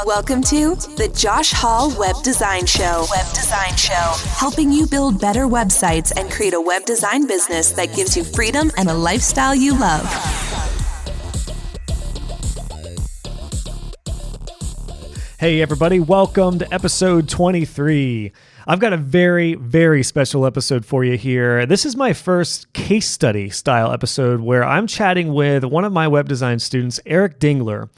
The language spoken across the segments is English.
Welcome to the Josh Hall Web Design Show. Helping you build better websites and create a web design business that gives you freedom and a lifestyle you love. Hey everybody, welcome to episode 23. I've got a very, very special episode for you here. This is my first case study style episode where I'm chatting with one of my web design students, Eric Dingler,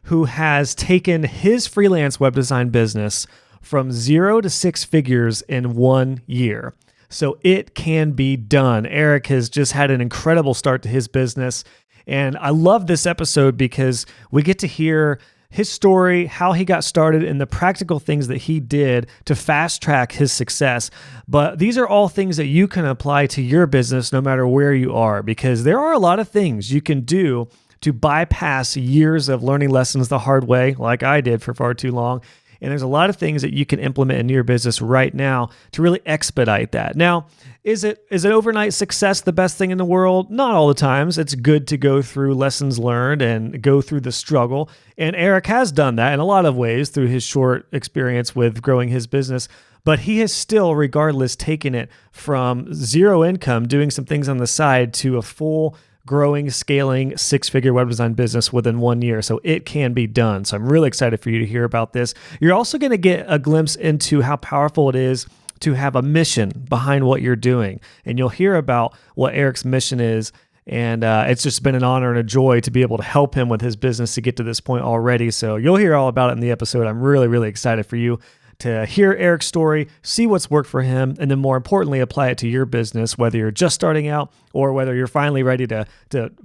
who has taken his freelance web design business from 0 to 6 figures in 1 year. So it can be done. Eric has just had an incredible start to his business. And I love this episode because we get to hear his story, how he got started, and the practical things that he did to fast track his success. But these are all things that you can apply to your business no matter where you are, because there are a lot of things you can do to bypass years of learning lessons the hard way, like I did for far too long. And there's a lot of things that you can implement in your business right now to really expedite that. Now, is an overnight success the best thing in the world? Not all the times. It's good to go through lessons learned and go through the struggle. And Eric has done that in a lot of ways through his short experience with growing his business. But he has still, regardless, taken it from zero income, doing some things on the side, to a full growing, scaling, 6-figure web design business within 1 year. So it can be done. So I'm really excited for you to hear about this. You're also going to get a glimpse into how powerful it is to have a mission behind what you're doing. And you'll hear about what Eric's mission is. And it's just been an honor and a joy to be able to help him with his business to get to this point already. So you'll hear all about it in the episode. I'm really, really excited for you to hear Eric's story, see what's worked for him, and then more importantly, apply it to your business, whether you're just starting out or whether you're finally ready to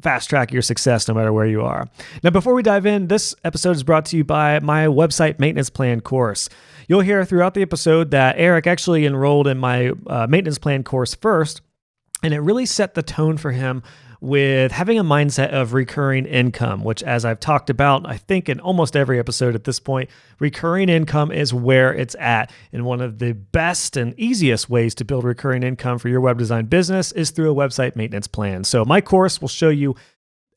fast track your success no matter where you are. Now, before we dive in, this episode is brought to you by my website maintenance plan course. You'll hear throughout the episode that Eric actually enrolled in my maintenance plan course first, and it really set the tone for him with having a mindset of recurring income, which, as I've talked about, I think in almost every episode at this point, recurring income is where it's at. And one of the best and easiest ways to build recurring income for your web design business is through a website maintenance plan. So my course will show you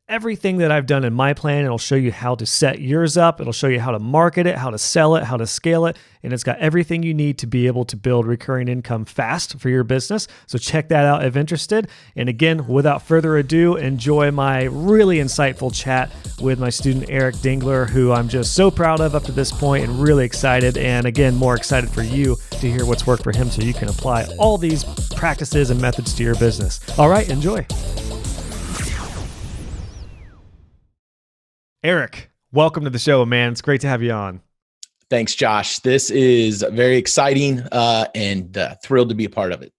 everything that I've done in my plan. It'll show you how to set yours up. It'll show you how to market it, how to sell it, how to scale it. And it's got everything you need to be able to build recurring income fast for your business. So check that out if interested. And again, without further ado, enjoy my really insightful chat with my student, Eric Dingler, who I'm just so proud of up to this point and really excited. And again, more excited for you to hear what's worked for him so you can apply all these practices and methods to your business. All right, enjoy. Eric, welcome to the show, man. It's great to have you on. Thanks, Josh. This is very exciting and thrilled to be a part of it.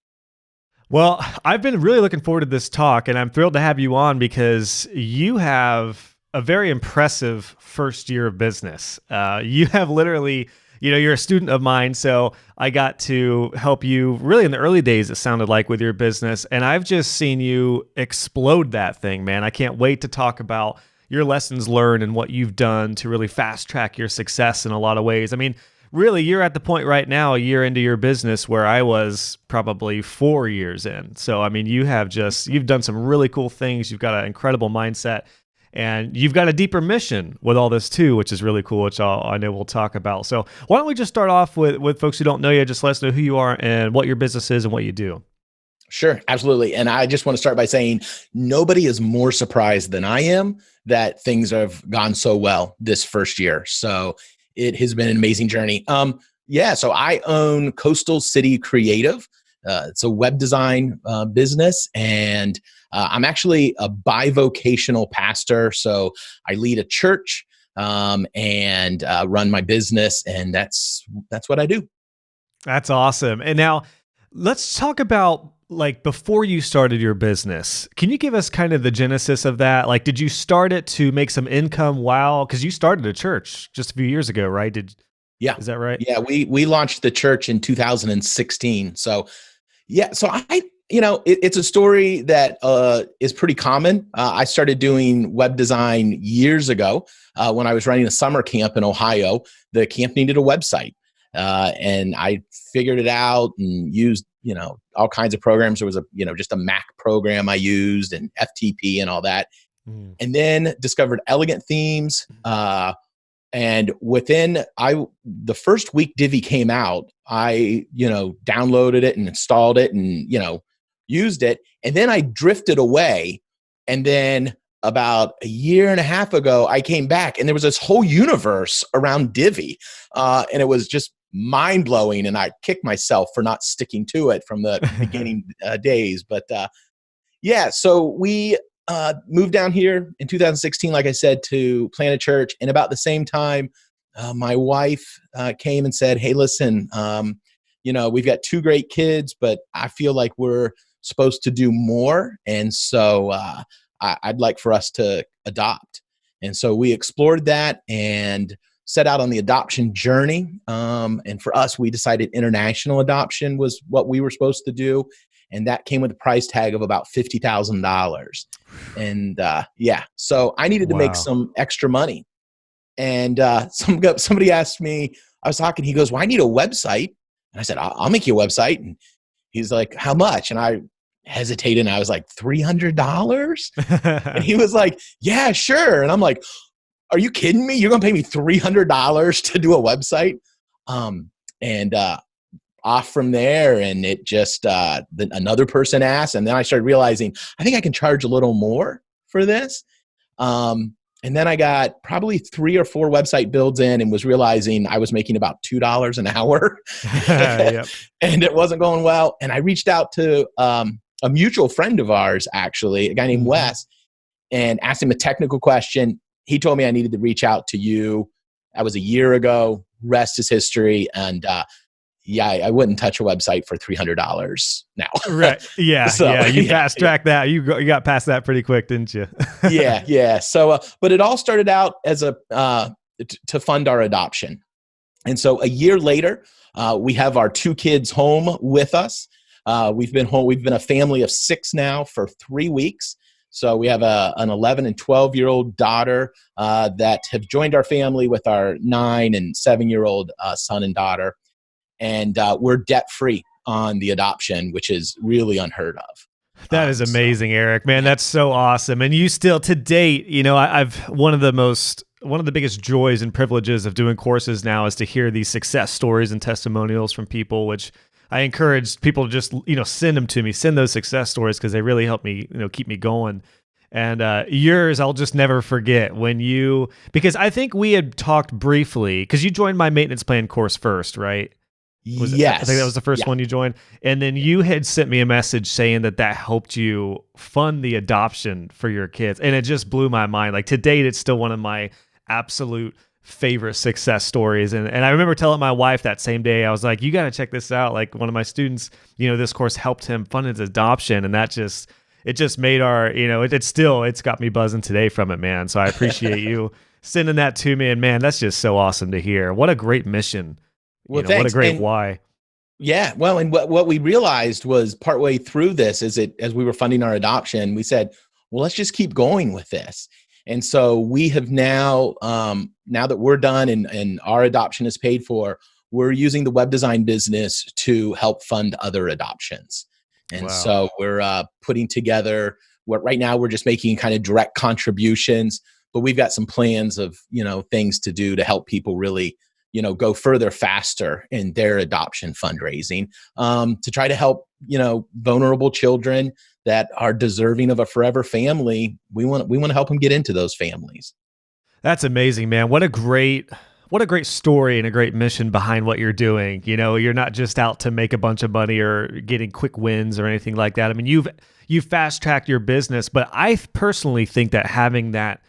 Well, I've been really looking forward to this talk, and I'm thrilled to have you on because you have a very impressive first year of business. You have literally, you're a student of mine, so I got to help you really in the early days, it sounded like, with your business, and I've just seen you explode that thing, man. I can't wait to talk about your lessons learned and what you've done to really fast track your success in a lot of ways. I mean, really, you're at the point right now, a year into your business, where I was probably 4 years in. So, I mean, you've done some really cool things. You've got an incredible mindset, and you've got a deeper mission with all this too, which is really cool, which I know we'll talk about. So why don't we just start off with folks who don't know you, just let us know who you are and what your business is and what you do. Sure, absolutely. And I just want to start by saying nobody is more surprised than I am that things have gone so well this first year. So it has been an amazing journey. So I own Coastal City Creative. It's a web design business, and I'm actually a bivocational pastor. So I lead a church and run my business, and that's what I do. That's awesome. And now let's talk about, like, before you started your business, can you give us kind of the genesis of that? Like, did you start it to make some income while, because you started a church just a few years ago, right? Yeah. Is that right? Yeah. We launched the church in 2016. So it's a story that is pretty common. I started doing web design years ago when I was running a summer camp in Ohio. The camp needed a website. And I figured it out and used, all kinds of programs. There was just a Mac program I used and FTP and all that. And then discovered Elegant Themes, And the first week Divi came out, I, downloaded it and installed it and, used it. And then I drifted away. And then about a year and a half ago, I came back and there was this whole universe around Divi. And it was just mind blowing. And I kicked myself for not sticking to it from the beginning days. But so we moved down here in 2016, like I said, to plant a church. And about the same time, my wife came and said, "Hey, listen, we've got two great kids, but I feel like we're supposed to do more. And so I'd like for us to adopt." And so we explored that and set out on the adoption journey. And for us, we decided international adoption was what we were supposed to do. And that came with a price tag of about $50,000. And so I needed to make some extra money. And somebody asked me, I was talking, he goes, "Well, I need a website." And I said, I'll make you a website. And he's like, "How much?" And I hesitated and I was like, $300? And he was like, "Yeah, sure." And I'm like, "Are you kidding me? You're going to pay me $300 to do a website?" And off from there. And it just, another person asked. And then I started realizing, I think I can charge a little more for this. And then I got probably 3 or 4 website builds in and was realizing I was making about $2 an hour. Yep. And it wasn't going well. And I reached out to a mutual friend of ours, actually, a guy named Wes, and asked him a technical question. He told me I needed to reach out to you. That was a year ago. Rest is history. And I wouldn't touch a website for $300 now. Right. Yeah. So, you fast tracked that. You got past that pretty quick, didn't you? Yeah. So, but it all started out as to fund our adoption. And so a year later, we have our 2 kids home with us. We've been home. We've been a family of 6 now for 3 weeks. So we have an 11 and 12-year-old daughter that have joined our family with our 9 and 7-year-old son and daughter. And we're debt-free on the adoption, which is really unheard of. That is amazing, Eric, man. That's so awesome. And you still, to date, I've one of the biggest joys and privileges of doing courses now is to hear these success stories and testimonials from people, which I encourage people to just, send them to me, send those success stories, because they really help me, keep me going. And yours, I'll just never forget because I think we had talked briefly, because you joined my maintenance plan course first, right? Yes. I think that was the first one you joined. And then you had sent me a message saying that helped you fund the adoption for your kids. And it just blew my mind. Like, to date, it's still one of my absolute favorite success stories. And I remember telling my wife that same day, I was like, "You got to check this out." Like, one of my students, this course helped him fund his adoption. And it just made our, it's got me buzzing today from it, man. So I appreciate you sending that to me. And man, that's just so awesome to hear. What a great mission. Well, what a great why. Yeah. Well, and what we realized was partway through this is as we were funding our adoption, we said, well, let's just keep going with this. And so we have now that we're done and our adoption is paid for, we're using the web design business to help fund other adoptions. And so we're putting together right now we're just making kind of direct contributions, but we've got some plans of, things to do to help people really, go further faster in their adoption fundraising, to try to help, vulnerable children that are deserving of a forever family. We want to help them get into those families. That's amazing, man. What a great story and a great mission behind what you're doing. You're not just out to make a bunch of money or getting quick wins or anything like that. I mean, you've fast tracked your business, but I personally think that having that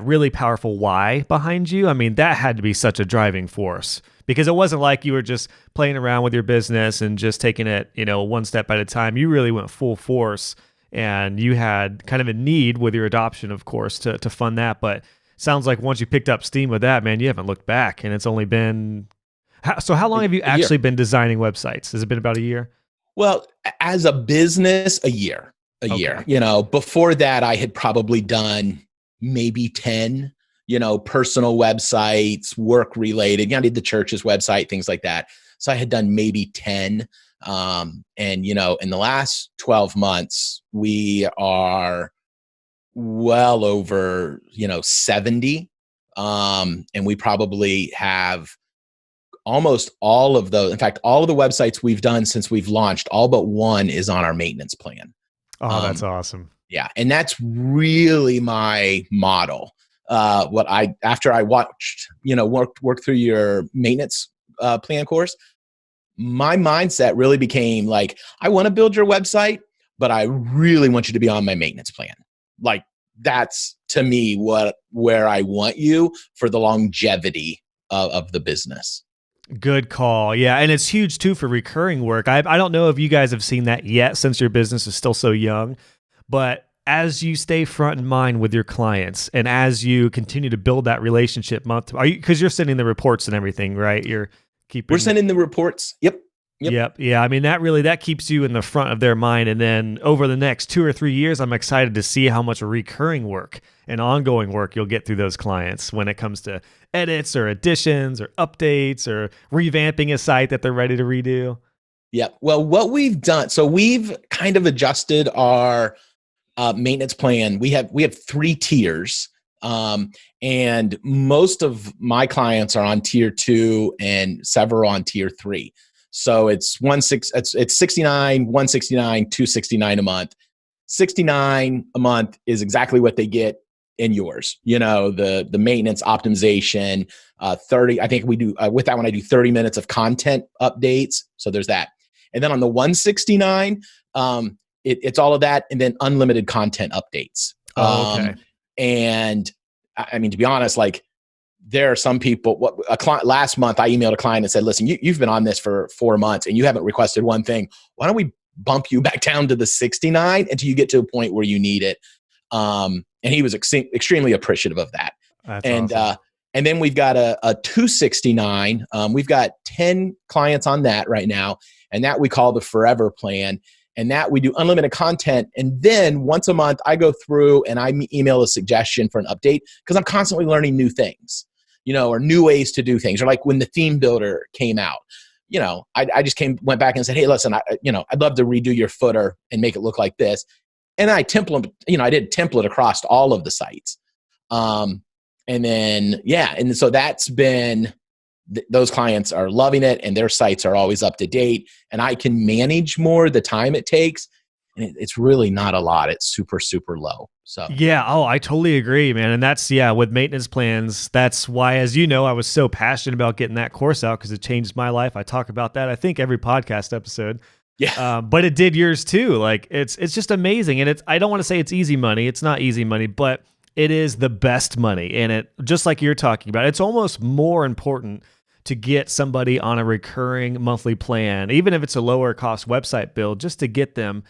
really powerful why behind you, I mean, that had to be such a driving force, because it wasn't like you were just playing around with your business and just taking it, one step at a time. You really went full force, and you had kind of a need with your adoption, of course, to fund that. But sounds like once you picked up steam with that, man, you haven't looked back, and it's only been, so how long have you actually been designing websites? Has it been about a year? Well, as a business, a year. Before that, I had probably done maybe 10, personal websites, work related. I did the church's website, things like that. So I had done maybe 10. And, in the last 12 months, we are well over, 70 And we probably have almost all of those. In fact, all of the websites we've done since we've launched, all but one is on our maintenance plan. Oh, that's awesome. Yeah. And that's really my model. After I watched, work through your maintenance plan course, my mindset really became like, I want to build your website, but I really want you to be on my maintenance plan. Like, that's to me where I want you for the longevity of the business. Good call. Yeah. And it's huge too for recurring work. I don't know if you guys have seen that yet since your business is still so young, but as you stay front in mind with your clients and as you continue to build that relationship because you're sending the reports and everything, right? We're sending the reports. Yep. Yeah. I mean, that keeps you in the front of their mind. And then over the next 2 or 3 years, I'm excited to see how much recurring work and ongoing work you'll get through those clients when it comes to edits or additions or updates or revamping a site that they're ready to redo. Yeah. Well, what we've done, so we've kind of adjusted our maintenance plan. We have 3 tiers. And most of my clients are on tier 2 and several on tier 3. So it's 69, 169, 269 a month. 69 a month is exactly what they get in yours. The maintenance optimization, 30. I think we do with that one. I do 30 minutes of content updates. So there's that. And then on the 169, it's all of that, and then unlimited content updates. Okay. And I mean, to be honest, like, there are some people, last month I emailed a client and said, listen, you've been on this for 4 months and you haven't requested one thing. Why don't we bump you back down to the 69 until you get to a point where you need it? And he was extremely appreciative of that. That's awesome. And then we've got a 269. We've got 10 clients on that right now. And that we call the Forever Plan. And that we do unlimited content. And then once a month, I go through and I email a suggestion for an update because I'm constantly learning new things, or new ways to do things. Or like when the theme builder came out, I just went back and said, hey, listen, I'd love to redo your footer and make it look like this. And I did template across all of the sites. And so that's been, those clients are loving it and their sites are always up to date, and I can manage more the time it takes. And it's really not a lot. It's super, super low. So yeah. Oh, I totally agree, man. And that's, with maintenance plans. That's why, as you know, I was so passionate about getting that course out because it changed my life. I talk about that, I think, every podcast episode. Yeah. But it did yours too. Like it's just amazing. And I don't want to say it's easy money. It's not easy money, but it is the best money. And it, just like you're talking about, it's almost more important to get somebody on a recurring monthly plan, even if it's a lower cost website build, just to get them,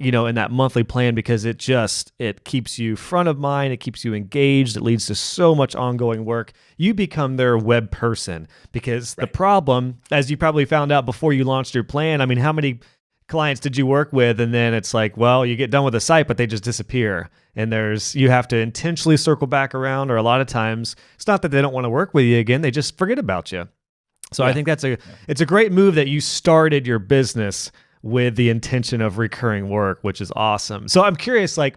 in that monthly plan, because it keeps you front of mind. It keeps you engaged. It leads to so much ongoing work. You become their web person because the problem, as you probably found out before you launched your plan, I mean, how many clients did you work with? And then it's like, well, you get done with the site, but they just disappear. And you have to intentionally circle back around, or a lot of times it's not that they don't want to work with you again. They just forget about you. So I think it's a great move that you started your business with the intention of recurring work, which is awesome. So I'm curious, like,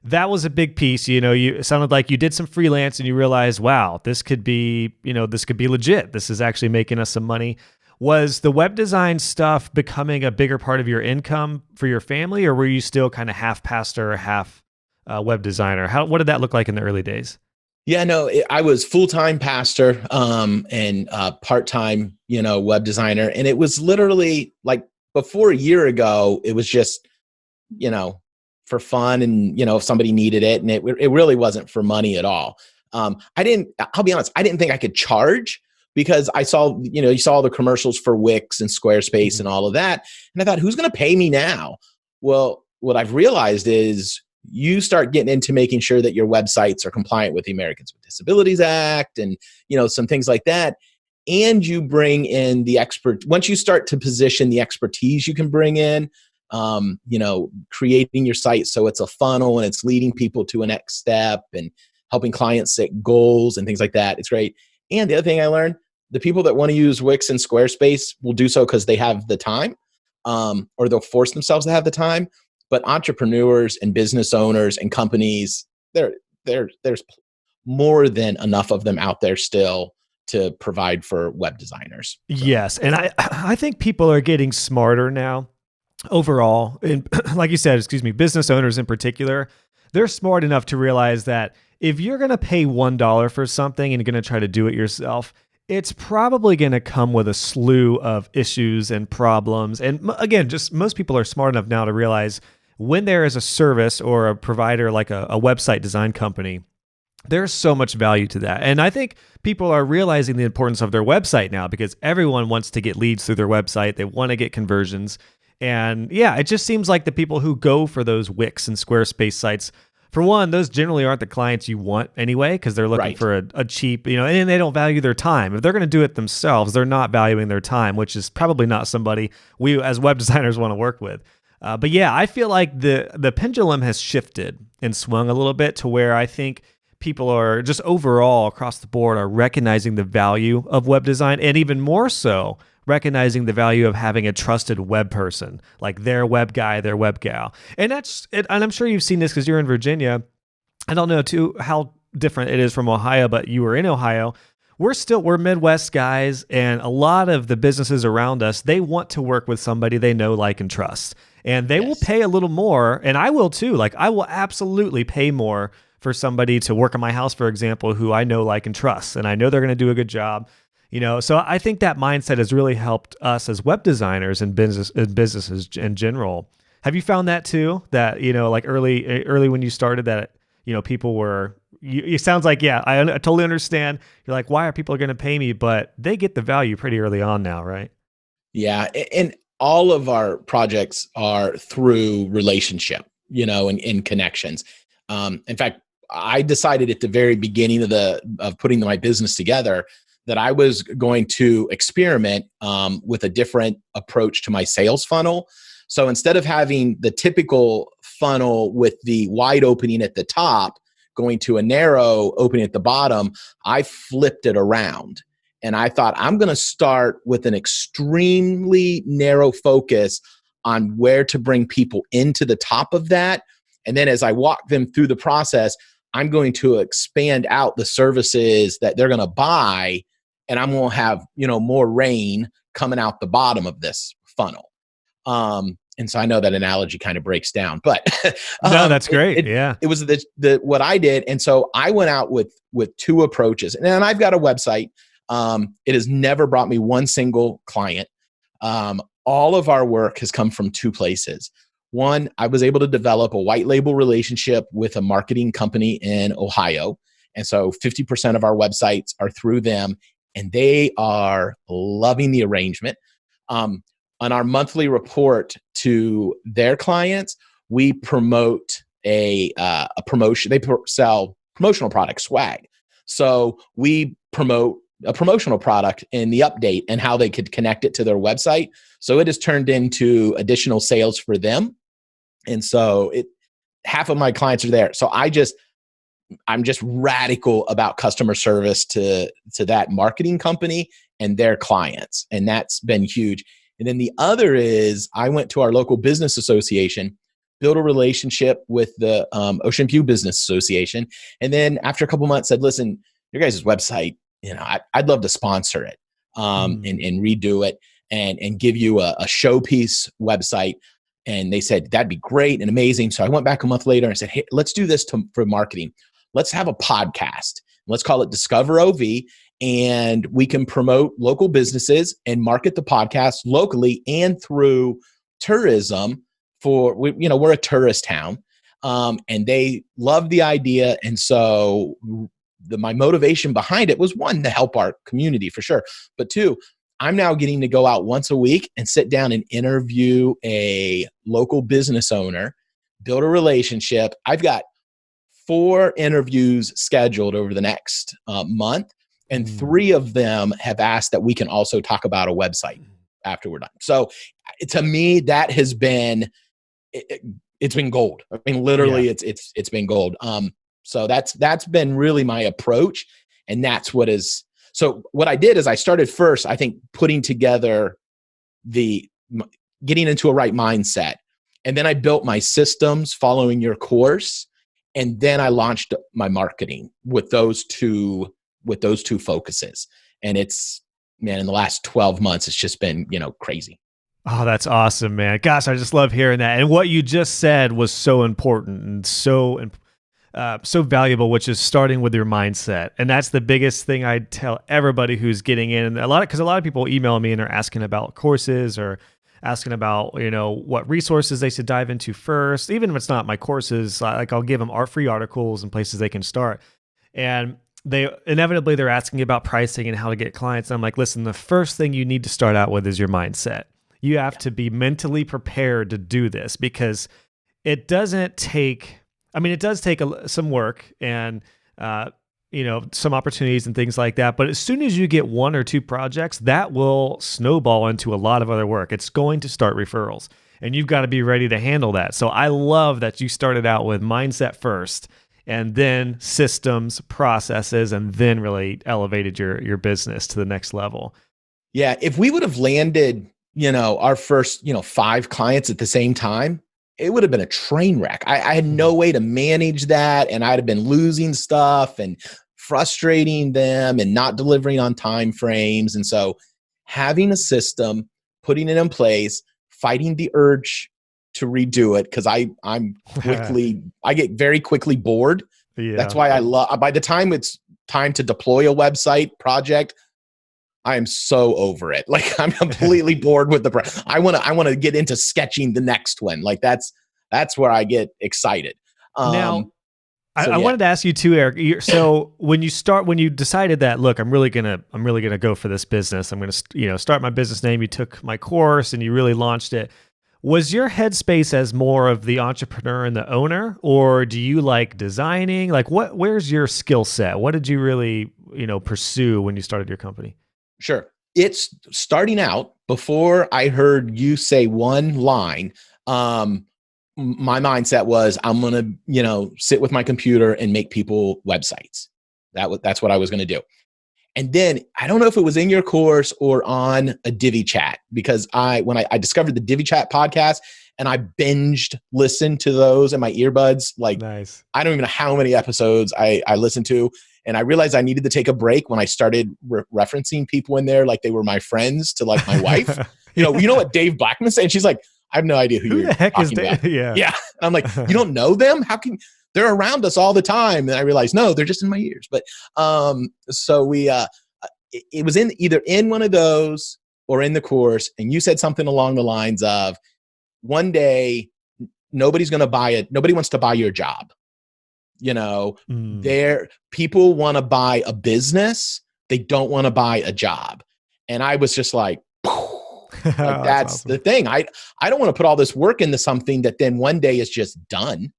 that was a big piece. It sounded like you did some freelance and you realized, wow, this could be legit. This is actually making us some money. Was the web design stuff becoming a bigger part of your income for your family, or were you still kind of half pastor, half web designer? What did that look like in the early days? Yeah, no, I was full-time pastor and part-time, web designer. And it was literally like before a year ago, it was just, for fun and, if somebody needed it. And it really wasn't for money at all. I'll be honest, I didn't think I could charge because I saw, you saw all the commercials for Wix and Squarespace and all of that. And I thought, who's going to pay me now? Well, what I've realized is you start getting into making sure that your websites are compliant with the Americans with Disabilities Act and, some things like that. And you bring in the once you start to position the expertise you can bring in, creating your site so it's a funnel and it's leading people to a next step and helping clients set goals and things like that. It's great. And the other thing I learned, the people that want to use Wix and Squarespace will do so because they have the time, or they'll force themselves to have the time. But entrepreneurs and business owners and companies, there's more than enough of them out there still to provide for web designers. So. Yes. And I think people are getting smarter now overall. And like you said, business owners in particular, they're smart enough to realize that if you're going to pay $1 for something and you're going to try to do it yourself, it's probably going to come with a slew of issues and problems. And again, just most people are smart enough now to realize when there is a service or a provider like a website design company, there's so much value to that. And I think people are realizing the importance of their website now because everyone wants to get leads through their website. They want to get conversions. And yeah, it just seems like the people who go for those Wix and Squarespace sites, for one, those generally aren't the clients you want anyway, because they're looking for a cheap, and they don't value their time. If they're going to do it themselves, they're not valuing their time, which is probably not somebody we as web designers want to work with. But yeah, I feel like the pendulum has shifted and swung a little bit to where I think people are just overall across the board are recognizing the value of web design, and even more so recognizing the value of having a trusted web person, like their web guy, their web gal. And and I'm sure you've seen this because you're in Virginia. I don't know too how different it is from Ohio, but you were in Ohio. We're Midwest guys, and a lot of the businesses around us, they want to work with somebody they know, like, and trust. And they will pay a little more, and I will too. Like, I will absolutely pay more for somebody to work on my house, for example, who I know, like, and trust, and I know they're going to do a good job. So I think that mindset has really helped us as web designers and businesses in general. Have you found that too? That, like early when you started that, people were, it sounds like, yeah, I totally understand. You're like, why are people going to pay me? But they get the value pretty early on now, right? Yeah. And all of our projects are through relationship, and connections. In fact, I decided at the very beginning of putting my business together that I was going to experiment with a different approach to my sales funnel. So instead of having the typical funnel with the wide opening at the top, going to a narrow opening at the bottom, I flipped it around. And I thought, I'm going to start with an extremely narrow focus on where to bring people into the top of that. And then as I walk them through the process, I'm going to expand out the services that they're going to buy. And I'm going to have, more rain coming out the bottom of this funnel. And so I know that analogy kind of breaks down, but no, that's great. It was what I did. And so I went out with two approaches, and I've got a website. It has never brought me one single client. All of our work has come from two places. One, I was able to develop a white label relationship with a marketing company in Ohio. And so 50% of our websites are through them. And they are loving the arrangement. On our monthly report to their clients, we promote a promotion. They sell promotional product swag. So we promote a promotional product in the update and how they could connect it to their website. So it has turned into additional sales for them. And so half of my clients are there. So I'm just radical about customer service to that marketing company and their clients. And that's been huge. And then the other is I went to our local business association, built a relationship with the Ocean View Business Association. And then after a couple months said, listen, your guys' website, I'd love to sponsor it and redo it and give you a showpiece website. And they said, that'd be great and amazing. So I went back a month later and said, hey, let's do this for marketing. Let's have a podcast. Let's call it Discover OV, and we can promote local businesses and market the podcast locally and through tourism. We're a tourist town, and they love the idea. And so my motivation behind it was, one, to help our community for sure, but two, I'm now getting to go out once a week and sit down and interview a local business owner, build a relationship. I've got 4 interviews scheduled over the next month, and 3 of them have asked that we can also talk about a website after we're done. So to me, that has been, it's been gold. I mean, literally it's been gold. So that's been really my approach. And that's so what I did is I started first, I think, putting together getting into a right mindset. And then I built my systems following your course. And then I launched my marketing with those two focuses. And it's, man, in the last 12 months, it's just been, crazy. Oh, that's awesome, man. Gosh, I just love hearing that. And what you just said was so important and so valuable, which is starting with your mindset. And that's the biggest thing I tell everybody who's getting in. And because a lot of people email me and they're asking about courses or asking about, what resources they should dive into first. Even if it's not my courses, like I'll give them free articles and places they can start. And they're asking about pricing and how to get clients. And I'm like, listen, the first thing you need to start out with is your mindset. You have to be mentally prepared to do this, because it does take some work and, some opportunities and things like that. But as soon as you get one or two projects, that will snowball into a lot of other work. It's going to start referrals, and you've got to be ready to handle that. So I love that you started out with mindset first, and then systems, processes, and then really elevated your business to the next level. Yeah. If we would have landed, our first, 5 clients at the same time, it would have been a train wreck. I had no way to manage that. And I'd have been losing stuff and frustrating them and not delivering on time frames. And so having a system, putting it in place, fighting the urge to redo it, because I get very quickly bored. Yeah. That's why by the time it's time to deploy a website project, I am so over it. Like, I'm completely bored with I want to get into sketching the next one. Like that's where I get excited. Now, I wanted to ask you too, Eric. So when you decided that, look, I'm really gonna go for this business. I'm gonna start my business name. You took my course and you really launched it. Was your headspace as more of the entrepreneur and the owner, or do you like designing? Like, where's your skill set? What did you really pursue when you started your company? Sure. It's starting out, before I heard you say one line, my mindset was, I'm going to, sit with my computer and make people websites. That's what I was going to do. And then I don't know if it was in your course or on a Divi Chat, because when I discovered the Divi Chat podcast and I binged listened to those in my earbuds, like, nice. I don't even know how many episodes I listened to. And I realized I needed to take a break when I started referencing people in there like they were my friends to like my wife. You know what Dave Blackman said? And she's like, I have no idea who you're talking about. Yeah. And I'm like, you don't know them? How can they're around us all the time? And I realized, no, they're just in my ears. But so we it was either in one of those or in the course, and you said something along the lines of, one day nobody wants to buy your job. People want to buy a business. They don't want to buy a job. And I was just like, that's awesome. The thing. I don't want to put all this work into something that then one day is just done.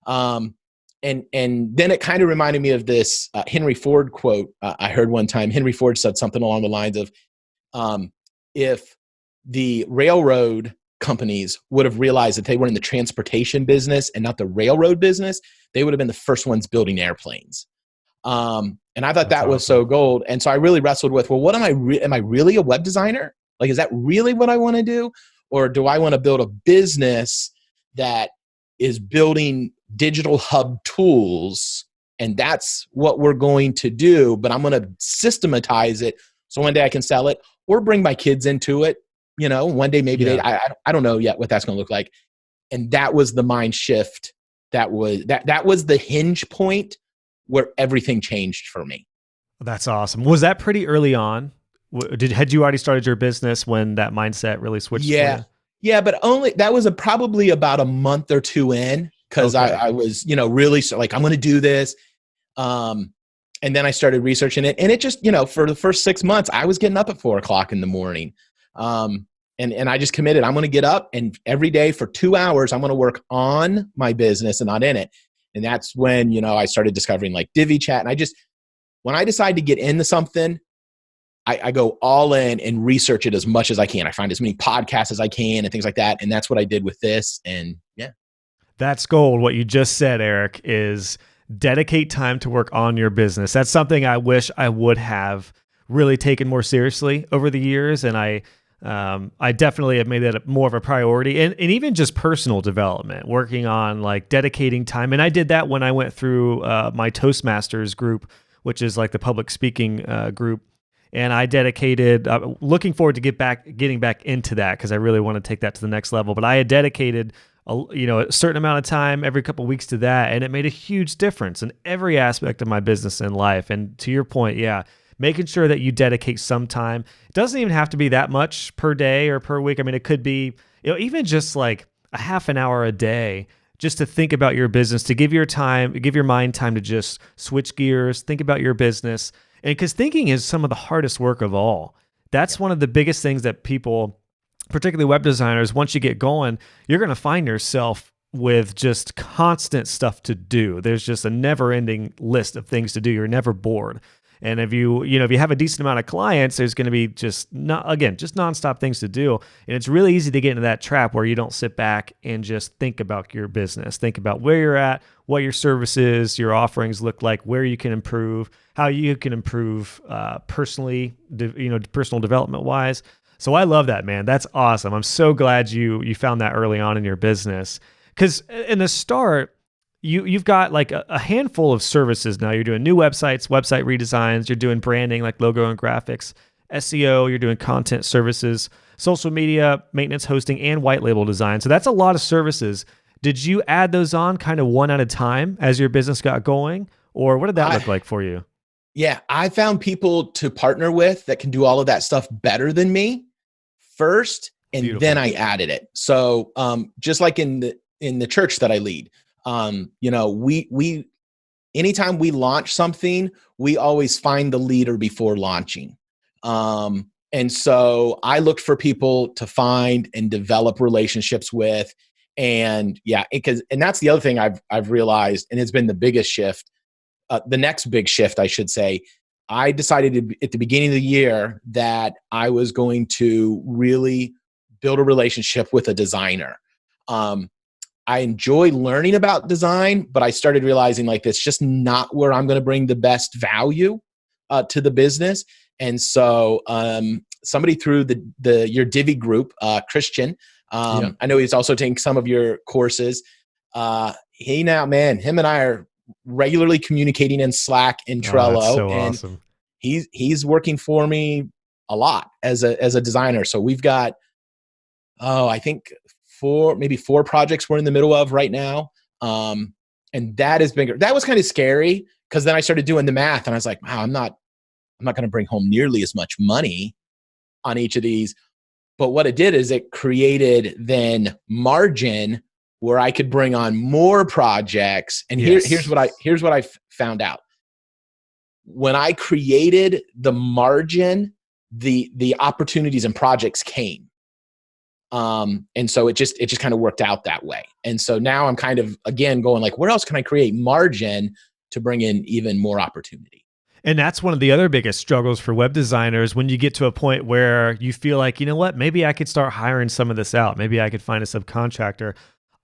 And then it kind of reminded me of this Henry Ford quote I heard one time. Henry Ford said something along the lines of, if the railroad companies would have realized that they were in the transportation business and not the railroad business, they would have been the first ones building airplanes. And I thought that was so gold. And so I really wrestled with, well, what am I really a web designer? Like, is that really what I want to do? Or do I want to build a business that is building digital hub tools, and that's what we're going to do, but I'm going to systematize it so one day I can sell it or bring my kids into it. One day maybe I don't know yet what that's going to look like. And that was the mind shift. That was the hinge point where everything changed for me. That's awesome. Was that pretty early on? Had you already started your business when that mindset really switched? Yeah. Yeah. But that was probably about a month or two in, because I was, really like, I'm going to do this. And then I started researching it, and it just, for the first 6 months, I was getting up at 4:00 in the morning. And I just committed, I'm going to get up, and every day for 2 hours, I'm going to work on my business and not in it. And that's when, I started discovering like Divi Chat. And when I decide to get into something, I go all in and research it as much as I can. I find as many podcasts as I can and things like that. And that's what I did with this. And yeah. That's gold. What you just said, Eric, is dedicate time to work on your business. That's something I wish I would have really taken more seriously over the years. And I I definitely have made that more of a priority, and even just personal development, working on like dedicating time. And I did that when I went through my Toastmasters group, which is like the public speaking group. And I dedicated, looking forward to getting back into that because I really want to take that to the next level. But I had dedicated a certain amount of time every couple of weeks to that, and it made a huge difference in every aspect of my business and life. And to your point, yeah, making sure that you dedicate some time. It doesn't even have to be that much per day or per week. I mean, it could be, even just like a half an hour a day just to think about your business, to give your mind time to just switch gears, think about your business. And because thinking is some of the hardest work of all. That's one of the biggest things that people, particularly web designers, once you get going, you're going to find yourself with just constant stuff to do. There's just a never-ending list of things to do. You're never bored. And if you have a decent amount of clients, there's going to be just nonstop things to do. And it's really easy to get into that trap where you don't sit back and just think about your business, think about where you're at, what your services, your offerings look like, where you can improve, how you can improve personally, personal development wise. So I love that, man. That's awesome. I'm so glad you found that early on in your business, because in the start, You've got like a handful of services now. You're doing new websites, website redesigns. You're doing branding like logo and graphics, SEO. You're doing content services, social media, maintenance, hosting, and white label design. So that's a lot of services. Did you add those on kind of one at a time as your business got going? Or what did that look like for you? Yeah, I found people to partner with that can do all of that stuff better than me first, and Beautiful. Then I added it. So just like in the church that I lead, we anytime we launch something, we always find the leader before launching. And so I looked for people to find and develop relationships with. And yeah, and that's the other thing I've realized, and it's been the biggest shift, the next big shift, I should say. I decided at the beginning of the year that I was going to really build a relationship with a designer. I enjoy learning about design, but I started realizing like that's just not where I'm going to bring the best value to the business. And so somebody through your Divi group, Christian, I know he's also taking some of your courses. Him and I are regularly communicating in Slack and Trello. That's so and awesome. He's working for me a lot as a designer. So we've got, I think maybe four projects we're in the middle of right now. And that has been, that was kind of scary because then I started doing the math and I was like, wow, I'm not going to bring home nearly as much money on each of these. But what it did is it created then margin where I could bring on more projects. And here's what I found out. When I created the margin, the opportunities and projects came. And so it just kind of worked out that way. And so now I'm kind of, again, going like, where else can I create margin to bring in even more opportunity? And that's one of the other biggest struggles for web designers when you get to a point where you feel like, you know what, maybe I could start hiring some of this out. Maybe I could find a subcontractor.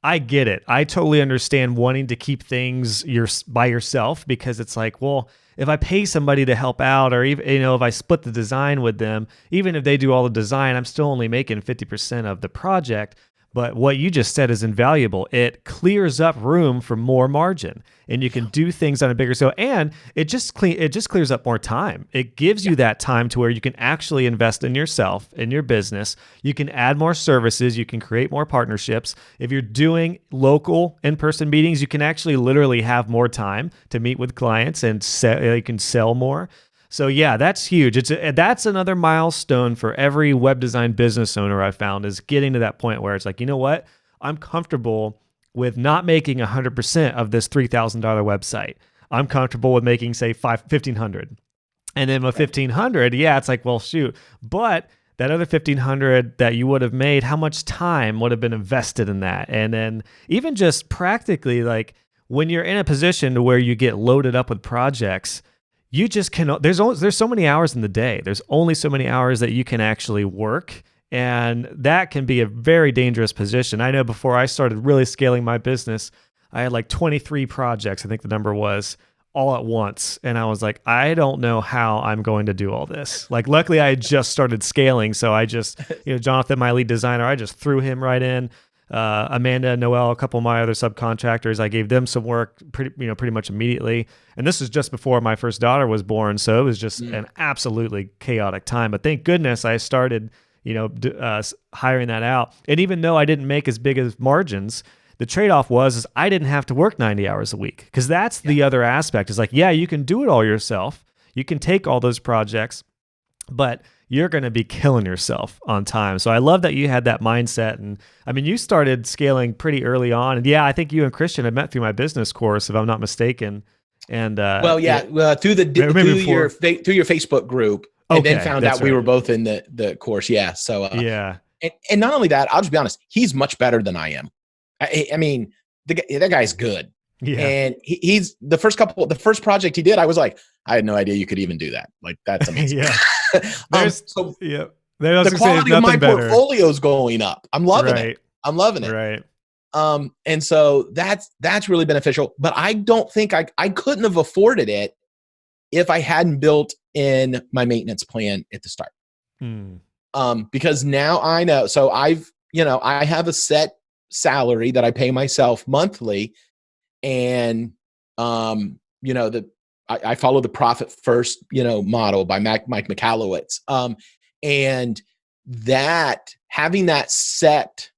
I get it. I totally understand wanting to keep things by yourself, because it's like, well, if I pay somebody to help out, or even, if I split the design with them, even if they do all the design, I'm still only making 50% of the project. But what you just said is invaluable. It clears up room for more margin, and you can do things on a bigger scale. And it just clears up more time. It gives you that time to where you can actually invest in yourself, in your business. You can add more services. You can create more partnerships. If you're doing local in-person meetings, you can actually literally have more time to meet with clients, and you can sell more. So yeah, that's huge. That's another milestone for every web design business owner I found, is getting to that point where it's like, you know what? I'm comfortable with not making 100% of this $3,000 website. I'm comfortable with making, say, $1,500. And then with $1,500, yeah, it's like, well, shoot. But that other $1,500 that you would have made, how much time would have been invested in that? And then even just practically, like when you're in a position to where you get loaded up with projects, you just cannot, there's so many hours in the day. There's only so many hours that you can actually work. And that can be a very dangerous position. I know before I started really scaling my business, I had like 23 projects, I think the number was, all at once. And I was like, I don't know how I'm going to do all this. Like, luckily I had just started scaling. So I just, Jonathan, my lead designer, I just threw him right in. Amanda, Noel, a couple of my other subcontractors, I gave them some work pretty much immediately. And this is just before my first daughter was born. So it was just an absolutely chaotic time. But thank goodness I started, hiring that out. And even though I didn't make as big as margins, the trade-off was I didn't have to work 90 hours a week, because that's the other aspect. Is like, yeah, you can do it all yourself. You can take all those projects, but you're going to be killing yourself on time. So I love that you had that mindset. And I mean, you started scaling pretty early on. And yeah, I think you and Christian had met through my business course, if I'm not mistaken. And through your Facebook group, and then found out we were both in the course. Yeah. So and not only that, I'll just be honest, he's much better than I am. I mean, that guy's good. Yeah. And he's the first project he did, I was like, I had no idea you could even do that. Like, that's amazing. Yeah. The quality of my portfolio is going up. I'm loving it. I'm loving it. Right. And so that's really beneficial, but I don't think I couldn't have afforded it if I hadn't built in my maintenance plan at the start. Because now I know, so I have a set salary that I pay myself monthly, and I follow the profit first model by Mike Michalowicz, and that having that set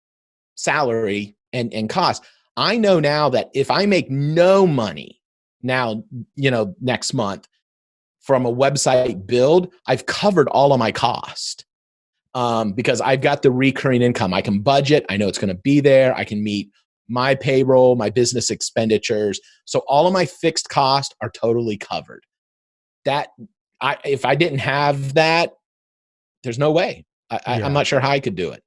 salary and cost, I know now that if I make no money now, next month from a website build, I've covered all of my cost. Because I've got the recurring income. I can budget. I know it's going to be there. I can meet my payroll, my business expenditures. So all of my fixed costs are totally covered. If I didn't have that, there's no way. I'm not sure how I could do it.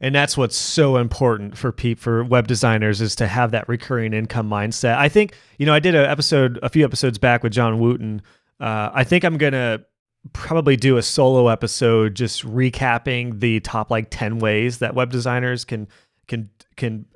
And that's what's so important for web designers, is to have that recurring income mindset. I think, I did a few episodes back with John Wooten. I think I'm going to probably do a solo episode just recapping the top 10 ways that web designers can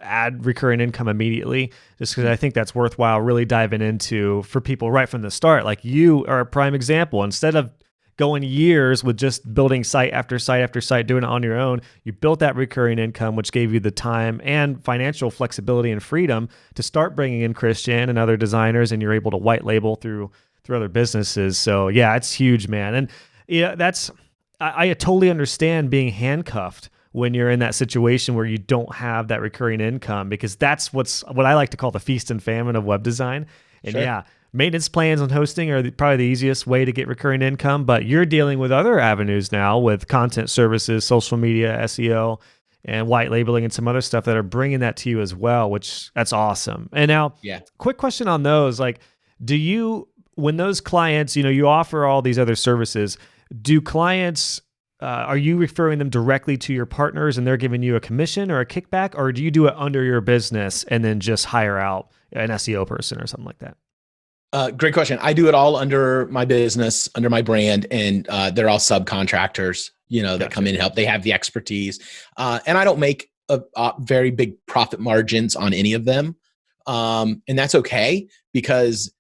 add recurring income immediately, just because I think that's worthwhile really diving into for people right from the start. Like, you are a prime example. Instead of going years with just building site after site after site, doing it on your own, you built that recurring income, which gave you the time and financial flexibility and freedom to start bringing in Christian and other designers, and you're able to white label through other businesses. So yeah, it's huge, man. And I totally understand being handcuffed when you're in that situation where you don't have that recurring income, because that's what I like to call the feast and famine of web design. And yeah, maintenance plans and hosting are probably the easiest way to get recurring income, but you're dealing with other avenues now with content services, social media, SEO, and white labeling and some other stuff that are bringing that to you as well, which that's awesome. And now, quick question on those, when those clients, you offer all these other services, do clients, are you referring them directly to your partners and they're giving you a commission or a kickback, or do you do it under your business and then just hire out an SEO person or something like that? Great question. I do it all under my business, under my brand, and they're all subcontractors, that come in and help. They have the expertise, and I don't make a very big profit margins on any of them, and that's okay, because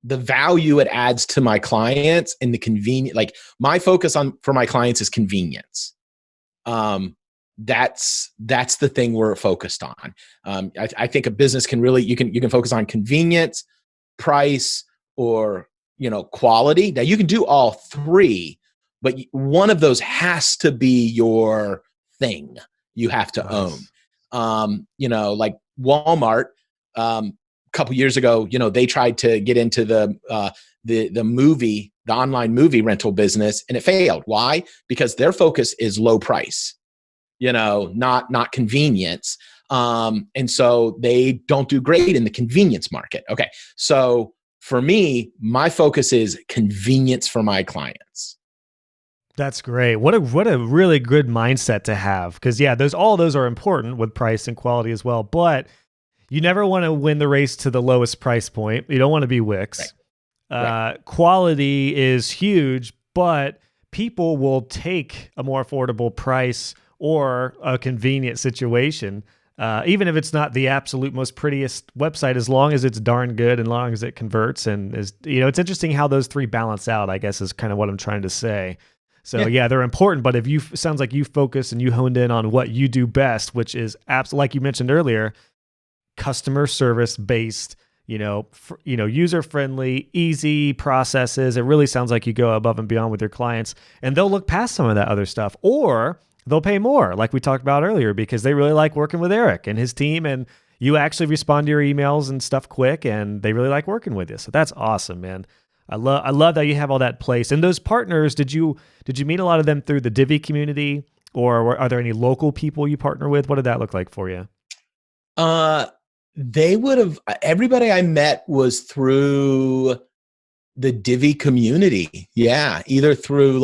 the value it adds to my clients and the convenience, my focus for my clients is convenience. That's the thing we're focused on. I think a business can really, you can focus on convenience, price, or, quality. Now you can do all three, but one of those has to be your thing. You have to own, like Walmart, couple years ago, they tried to get into the online movie rental business, and it failed. Why? Because their focus is low price, not convenience. And so they don't do great in the convenience market. Okay. So for me, my focus is convenience for my clients. That's great. What a really good mindset to have. Because all those are important with price and quality as well, but you never want to win the race to the lowest price point. You don't want to be Wix. Right. Quality is huge, but people will take a more affordable price or a convenient situation Even if it's not the absolute most prettiest website, as long as it's darn good and long as it converts and is, it's interesting how those three balance out, I guess is kind of what I'm trying to say. So yeah, they're important, but if sounds like you focus and you honed in on what you do best, which is like you mentioned earlier, customer service based, user friendly, easy processes. It really sounds like you go above and beyond with your clients, and they'll look past some of that other stuff, or they'll pay more, like we talked about earlier, because they really like working with Eric and his team, and you actually respond to your emails and stuff quick, and they really like working with you. So that's awesome, man. I love that you have all that place. And those partners, did you meet a lot of them through the Divi community, or are there any local people you partner with? What did that look like for you? Everybody I met was through the Divi community. Yeah. Either through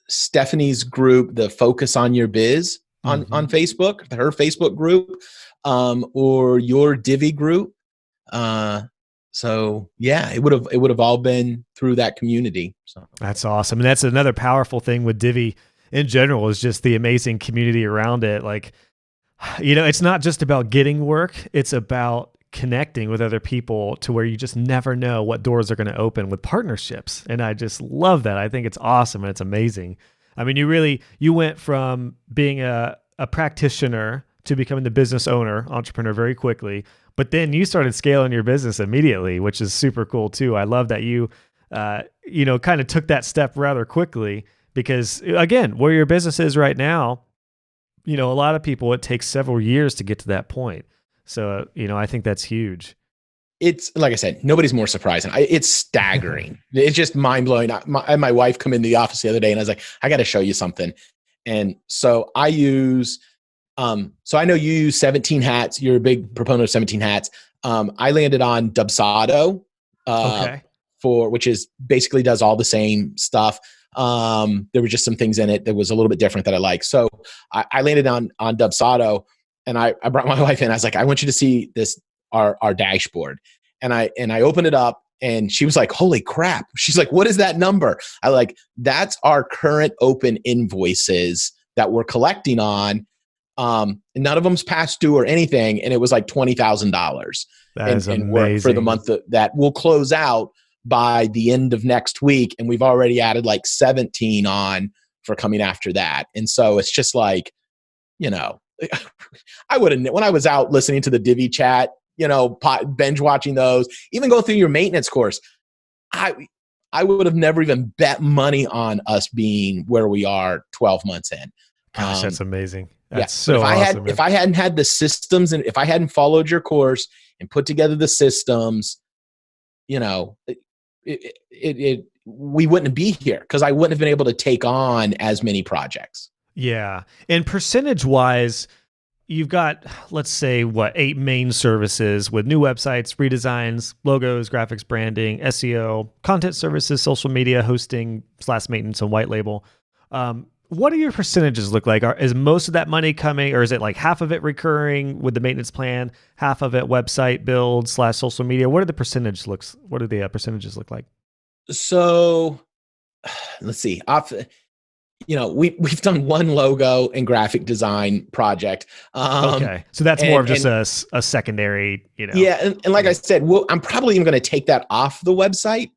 Stephanie's group, the Focus on Your Biz on Facebook, her Facebook group, or your Divi group. So yeah, it would have all been through that community. So that's awesome. And that's another powerful thing with Divi in general, is just the amazing community around it. Like, it's not just about getting work. It's about connecting with other people to where you just never know what doors are going to open with partnerships. And I just love that. I think it's awesome and it's amazing. I mean, you went from being a practitioner to becoming the business owner, entrepreneur very quickly, but then you started scaling your business immediately, which is super cool too. I love that you, kind of took that step rather quickly, because again, where your business is right now, a lot of people, it takes several years to get to that point. So, I think that's huge. It's like I said, nobody's more surprising. It's staggering. It's just mind blowing. I had my wife come in the office the other day, and I was like, I got to show you something. And so I use, so I know you use 17 hats. You're a big proponent of 17 hats. I landed on Dubsado, which is basically does all the same stuff. There were just some things in it that was a little bit different that I like. So I landed on Dubsado, and I brought my wife in. I was like, I want you to see this, our dashboard. And I opened it up, and she was like, holy crap. She's like, what is that number? That's our current open invoices that we're collecting on. And none of them's past due or anything. And it was like $20,000 and work for the month that will close out by the end of next week. And we've already added like 17 on for coming after that. And so it's just like, I would have, when I was out listening to the Divi chat, binge watching those, even go through your maintenance course, I would have never even bet money on us being where we are 12 months in. Gosh, that's amazing. That's so awesome. If I hadn't had the systems, and if I hadn't followed your course and put together the systems, we wouldn't be here, because I wouldn't have been able to take on as many projects. Yeah. And percentage wise, you've got, let's say, 8 main services with new websites, redesigns, logos, graphics, branding, SEO, content services, social media, hosting / maintenance, and white label. What do your percentages look like? Is most of that money coming, or is it like half of it recurring with the maintenance plan, half of it website build / social media? What do the percentages look like? So let's see. We've done one logo and graphic design project. Okay. So that's more of just a secondary, Yeah. And like I said, I'm probably even going to take that off the website.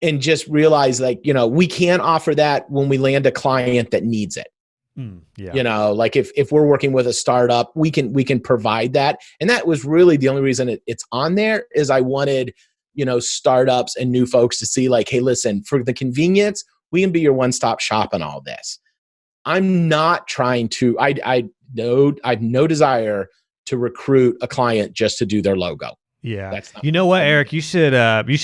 And just realize, we can offer that when we land a client that needs it. If we're working with a startup, we can provide that. And that was really the only reason it's on there, is I wanted, startups and new folks to see hey, listen, for the convenience, we can be your one-stop shop on all this. I'm not trying to, I have no desire to recruit a client just to do their logo. Yeah. You know what, Eric, you should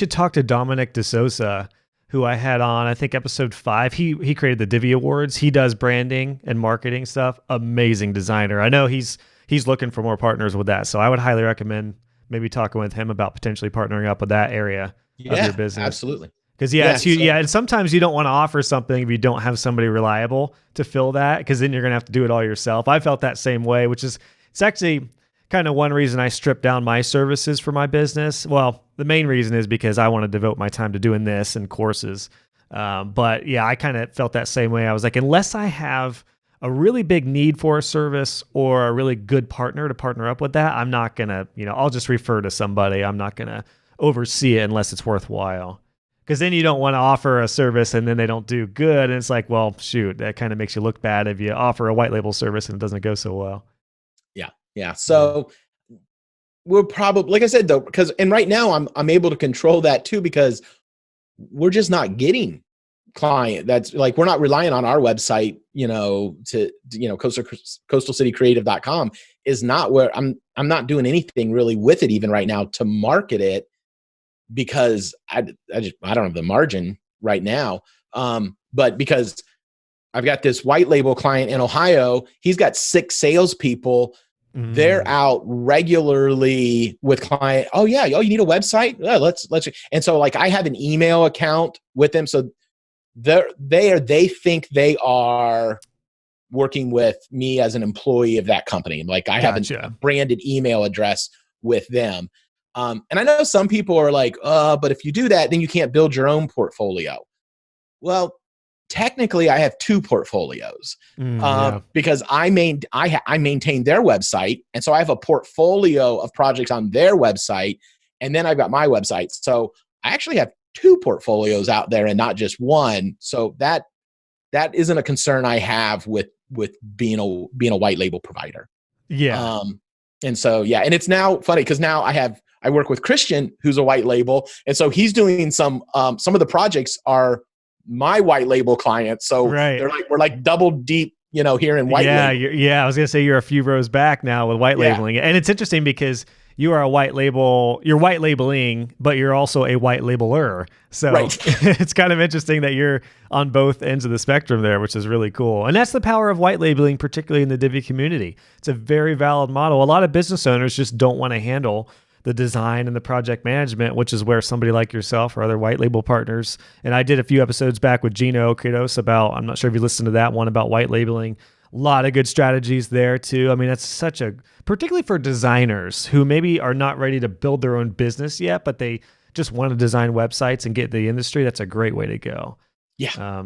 talk to Dominic DeSosa, who I had on, I think episode 5. He created the Divi Awards. He does branding and marketing stuff. Amazing designer. I know he's looking for more partners with that. So I would highly recommend maybe talking with him about potentially partnering up with that area of your business. Absolutely. Because and sometimes you don't want to offer something if you don't have somebody reliable to fill that, because then you're going to have to do it all yourself. I felt that same way, it's actually kind of one reason I stripped down my services for my business. Well, the main reason is because I want to devote my time to doing this and courses. But yeah, I kind of felt that same way. I was like, unless I have a really big need for a service or a really good partner to partner up with that, I'm not going to, I'll just refer to somebody. I'm not going to oversee it unless it's worthwhile. Because then you don't want to offer a service and then they don't do good. And it's like, well, shoot, that kind of makes you look bad if you offer a white label service and it doesn't go so well. Yeah. Yeah. So we're probably, like I said, though, and right now I'm able to control that too, because we're just not getting client. That's like, we're not relying on our website, coastalcitycreative.com is not where I'm not doing anything really with it even right now to market it, because I don't have the margin right now. But because I've got this white label client in Ohio, he's got 6 salespeople. They're out regularly with client. Oh yeah. Oh, you need a website? Yeah, let's. And so like I have an email account with them. So they think they are working with me as an employee of that company. Like I have a branded email address with them. And I know some people are like, but if you do that, then you can't build your own portfolio. Well, technically I have 2 portfolios because I maintain their website. And so I have a portfolio of projects on their website. And then I've got my website. So I actually have 2 portfolios out there and not just one. So that isn't a concern I have with being a white label provider. Yeah. And so, and it's now funny because now I work with Christian, who's a white label. And so he's doing some of the projects are my white label clients. So they're like, we're like double deep, here in white label. I was going to say you're a few rows back now with white labeling. And it's interesting because you are you're white labeling, but you're also a white labeler. So it's kind of interesting that you're on both ends of the spectrum there, which is really cool. And that's the power of white labeling, particularly in the Divi community. It's a very valid model. A lot of business owners just don't want to handle the design and the project management, which is where somebody like yourself or other white label partners. And I did a few episodes back with Gino Kratos about, I'm not sure if you listened to that one about white labeling. A lot of good strategies there too. I mean, that's particularly for designers who maybe are not ready to build their own business yet, but they just want to design websites and get the industry. That's a great way to go. Yeah.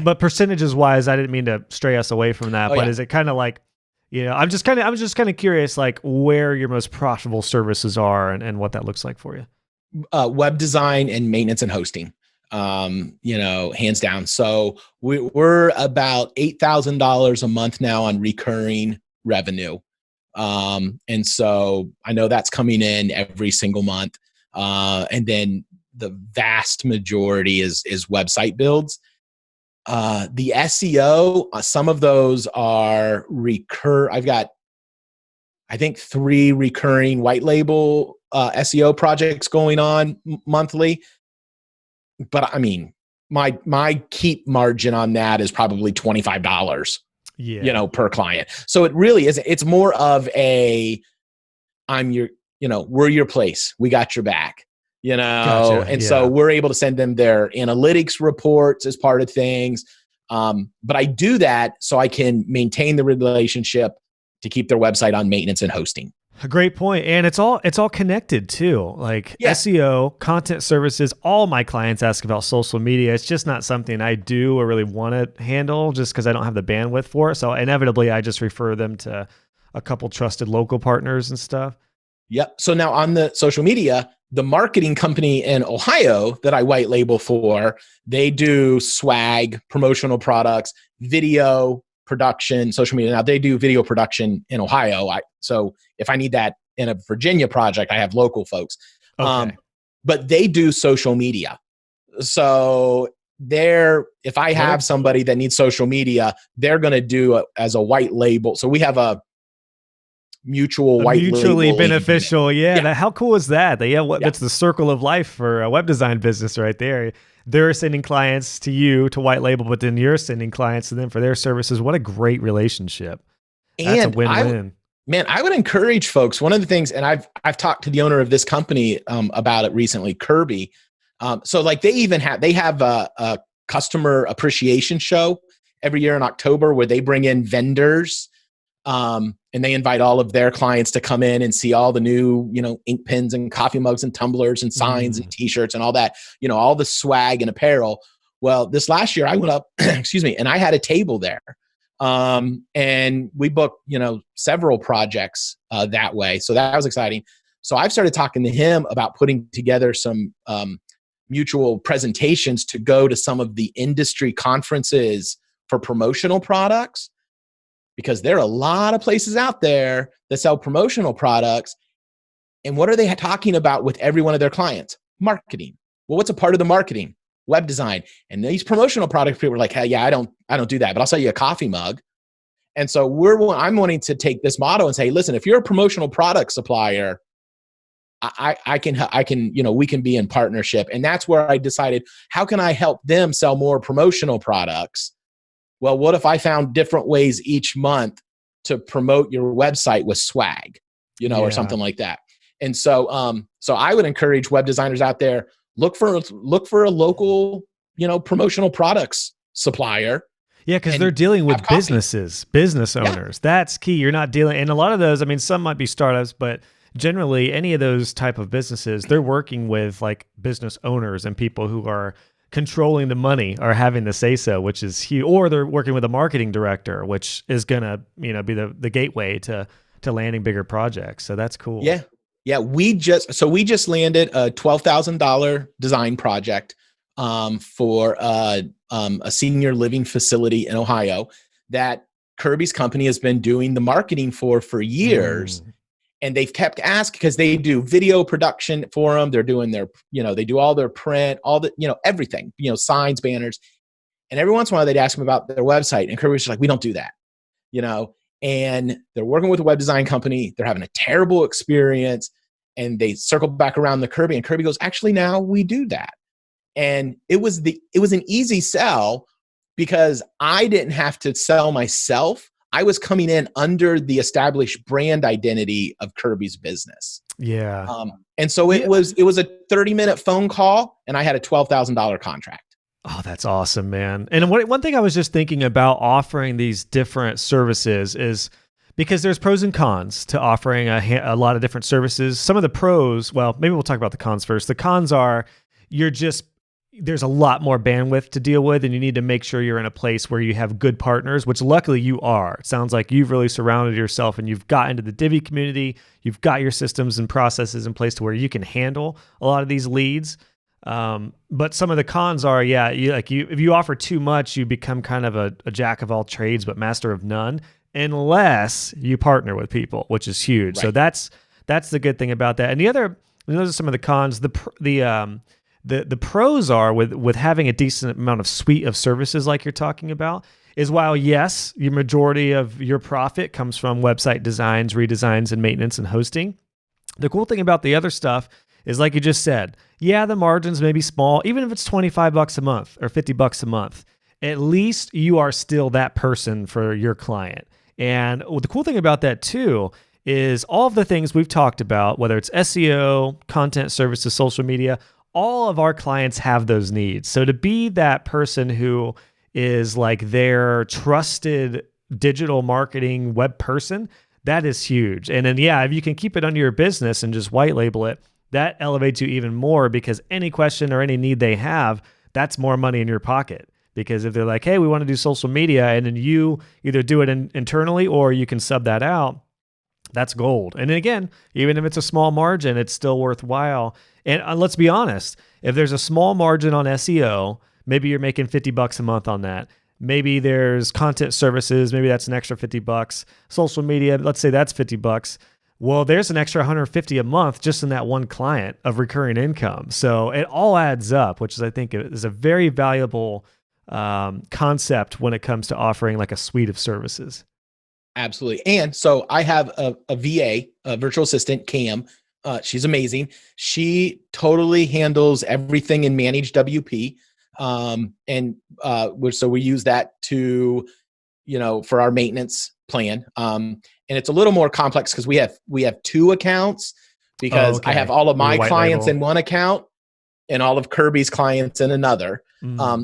But percentages wise, I didn't mean to stray us away from that, is it kind of like, I'm just kind of curious, like where your most profitable services are and what that looks like for you. Web design and maintenance and hosting, hands down. So we're about $8,000 a month now on recurring revenue. And so I know that's coming in every single month. And then the vast majority is website builds. The SEO, some of those are I've got, I think 3 recurring white label SEO projects going on monthly. But I mean, my keep margin on that is probably $25, per client. So it really is. It's more of we're your place. We got your back. So we're able to send them their analytics reports as part of things. But I do that so I can maintain the relationship to keep their website on maintenance and hosting. A great point. And it's all connected too. Like SEO, content services, all my clients ask about social media. It's just not something I do or really want to handle just because I don't have the bandwidth for it. So inevitably I just refer them to a couple trusted local partners and stuff. Yep. So now on the social media, the marketing company in Ohio that I white label for, they do swag, promotional products, video production, social media. Now they do video production in Ohio. So if I need that in a Virginia project, I have local folks. Okay. But they do social media. So if I have somebody that needs social media, they're going to do it as a white label. So we have a mutually beneficial. Yeah. How cool is that? That's the circle of life for a web design business right there. They're sending clients to you to white label, but then you're sending clients to them for their services. What a great relationship. That's a win-win. I would encourage folks. One of the things, and I've talked to the owner of this company about it recently, Kirby. So like they have a customer appreciation show every year in October where they bring in vendors. And they invite all of their clients to come in and see all the new, ink pens and coffee mugs and tumblers and signs and t-shirts and all that, all the swag and apparel. Well, this last year I went up, and I had a table there. And we booked, several projects that way. So that was exciting. So I've started talking to him about putting together some mutual presentations to go to some of the industry conferences for promotional products, because there are a lot of places out there that sell promotional products. And what are they talking about with every one of their clients? Marketing. Well, what's a part of the marketing? Web design. And these promotional products, people are like, hey, yeah, I don't do that, but I'll sell you a coffee mug. And so I'm wanting to take this model and say, listen, if you're a promotional product supplier, I can, we can be in partnership. And that's where I decided, how can I help them sell more promotional products? Well, what if I found different ways each month to promote your website with swag, or something like that? And so, so I would encourage web designers out there, look for a local, promotional products supplier. Yeah, because they're dealing with business owners. Yeah. That's key. You're not dealing, and a lot of those, some might be startups, but generally any of those type of businesses, they're working with like business owners and people who are controlling the money or having the say so, which is huge. Or they're working with a marketing director, which is gonna, be the gateway to landing bigger projects. So that's cool. Yeah. Yeah. We just landed a $12,000 design project for a senior living facility in Ohio that Kirby's company has been doing the marketing for years. And they've kept asking, because they do video production for them. They're doing their, they do all their print, all the, everything, signs, banners. And every once in a while they'd ask them about their website. And Kirby's just like, we don't do that, and they're working with a web design company. They're having a terrible experience, and they circle back around the Kirby, and Kirby goes, actually, now we do that. And it was an easy sell, because I didn't have to sell myself. I was coming in under the established brand identity of Kirby's business. Yeah. And so it was a 30-minute phone call, and I had a $12,000 contract. Oh, that's awesome, man. And one thing I was just thinking about offering these different services is, because there's pros and cons to offering a lot of different services. Some of the pros, well, maybe we'll talk about the cons first. The cons are there's a lot more bandwidth to deal with, and you need to make sure you're in a place where you have good partners, which luckily you are. It sounds like you've really surrounded yourself, and you've got into the Divi community. You've got your systems and processes in place to where you can handle a lot of these leads. But some of the cons are, if you offer too much, you become kind of a jack of all trades, but master of none, unless you partner with people, which is huge. Right. So that's the good thing about that. And those are some of the cons. The pros are with having a decent amount of suite of services like you're talking about is, while yes, your majority of your profit comes from website designs, redesigns, and maintenance and hosting. The cool thing about the other stuff is, like you just said, the margins may be small, even if it's $25 a month or $50 a month. At least you are still that person for your client. And the cool thing about that too is all of the things we've talked about, whether it's SEO, content services, social media, all of our clients have those needs. So to be that person who is like their trusted digital marketing web person, that is huge. And then, if you can keep it under your business and just white label it, that elevates you even more, because any question or any need they have, that's more money in your pocket. Because if they're like, hey, we want to do social media, and then you either do it internally or you can sub that out, that's gold. And again, even if it's a small margin, it's still worthwhile. And let's be honest, if there's a small margin on SEO, maybe you're making $50 a month on that. Maybe there's content services, maybe that's an extra $50. Social media, let's say that's $50. Well, there's an extra $150 a month just in that one client of recurring income. So it all adds up, which is, I think, is a very valuable concept when it comes to offering like a suite of services. Absolutely. And so I have a VA, a virtual assistant, Cam. She's amazing. She totally handles everything in Managed WP. So we use that to, for our maintenance plan. And it's a little more complex because we have two accounts, because I have all of my clients in one account and all of Kirby's clients in another.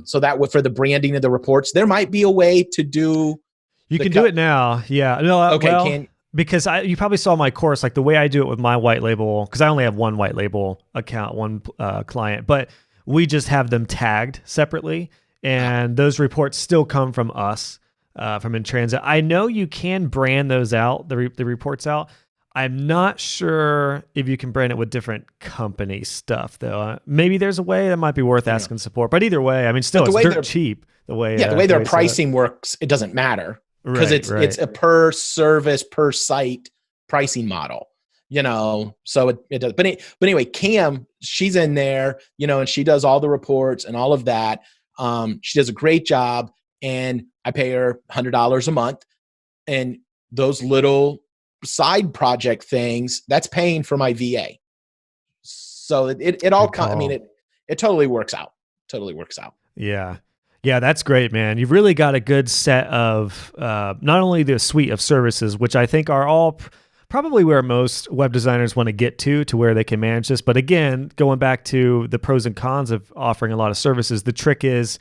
So that for the branding of the reports, there might be a way to do. You can do it now. Yeah. No. Okay. Because you probably saw my course, like the way I do it with my white label, because I only have one white label account, one client, but we just have them tagged separately, and those reports still come from us. from In Transit. I know you can brand those out, the reports out. I'm not sure if you can brand it with different company stuff, though. Maybe there's a way that might be worth asking support. But either way, I mean, still, it's dirt cheap. The way their pricing works, it doesn't matter because it's a per service, per site pricing model. So it does. But anyway, Cam, she's in there, and she does all the reports and all of that. She does a great job, and I pay her $100 a month, and those little side project things, that's paying for my VA. So it all it totally works out. Yeah, that's great, man. You've really got a good set of not only the suite of services, which I think are all probably where most web designers want to get to where they can manage this. But again, going back to the pros and cons of offering a lot of services, the trick is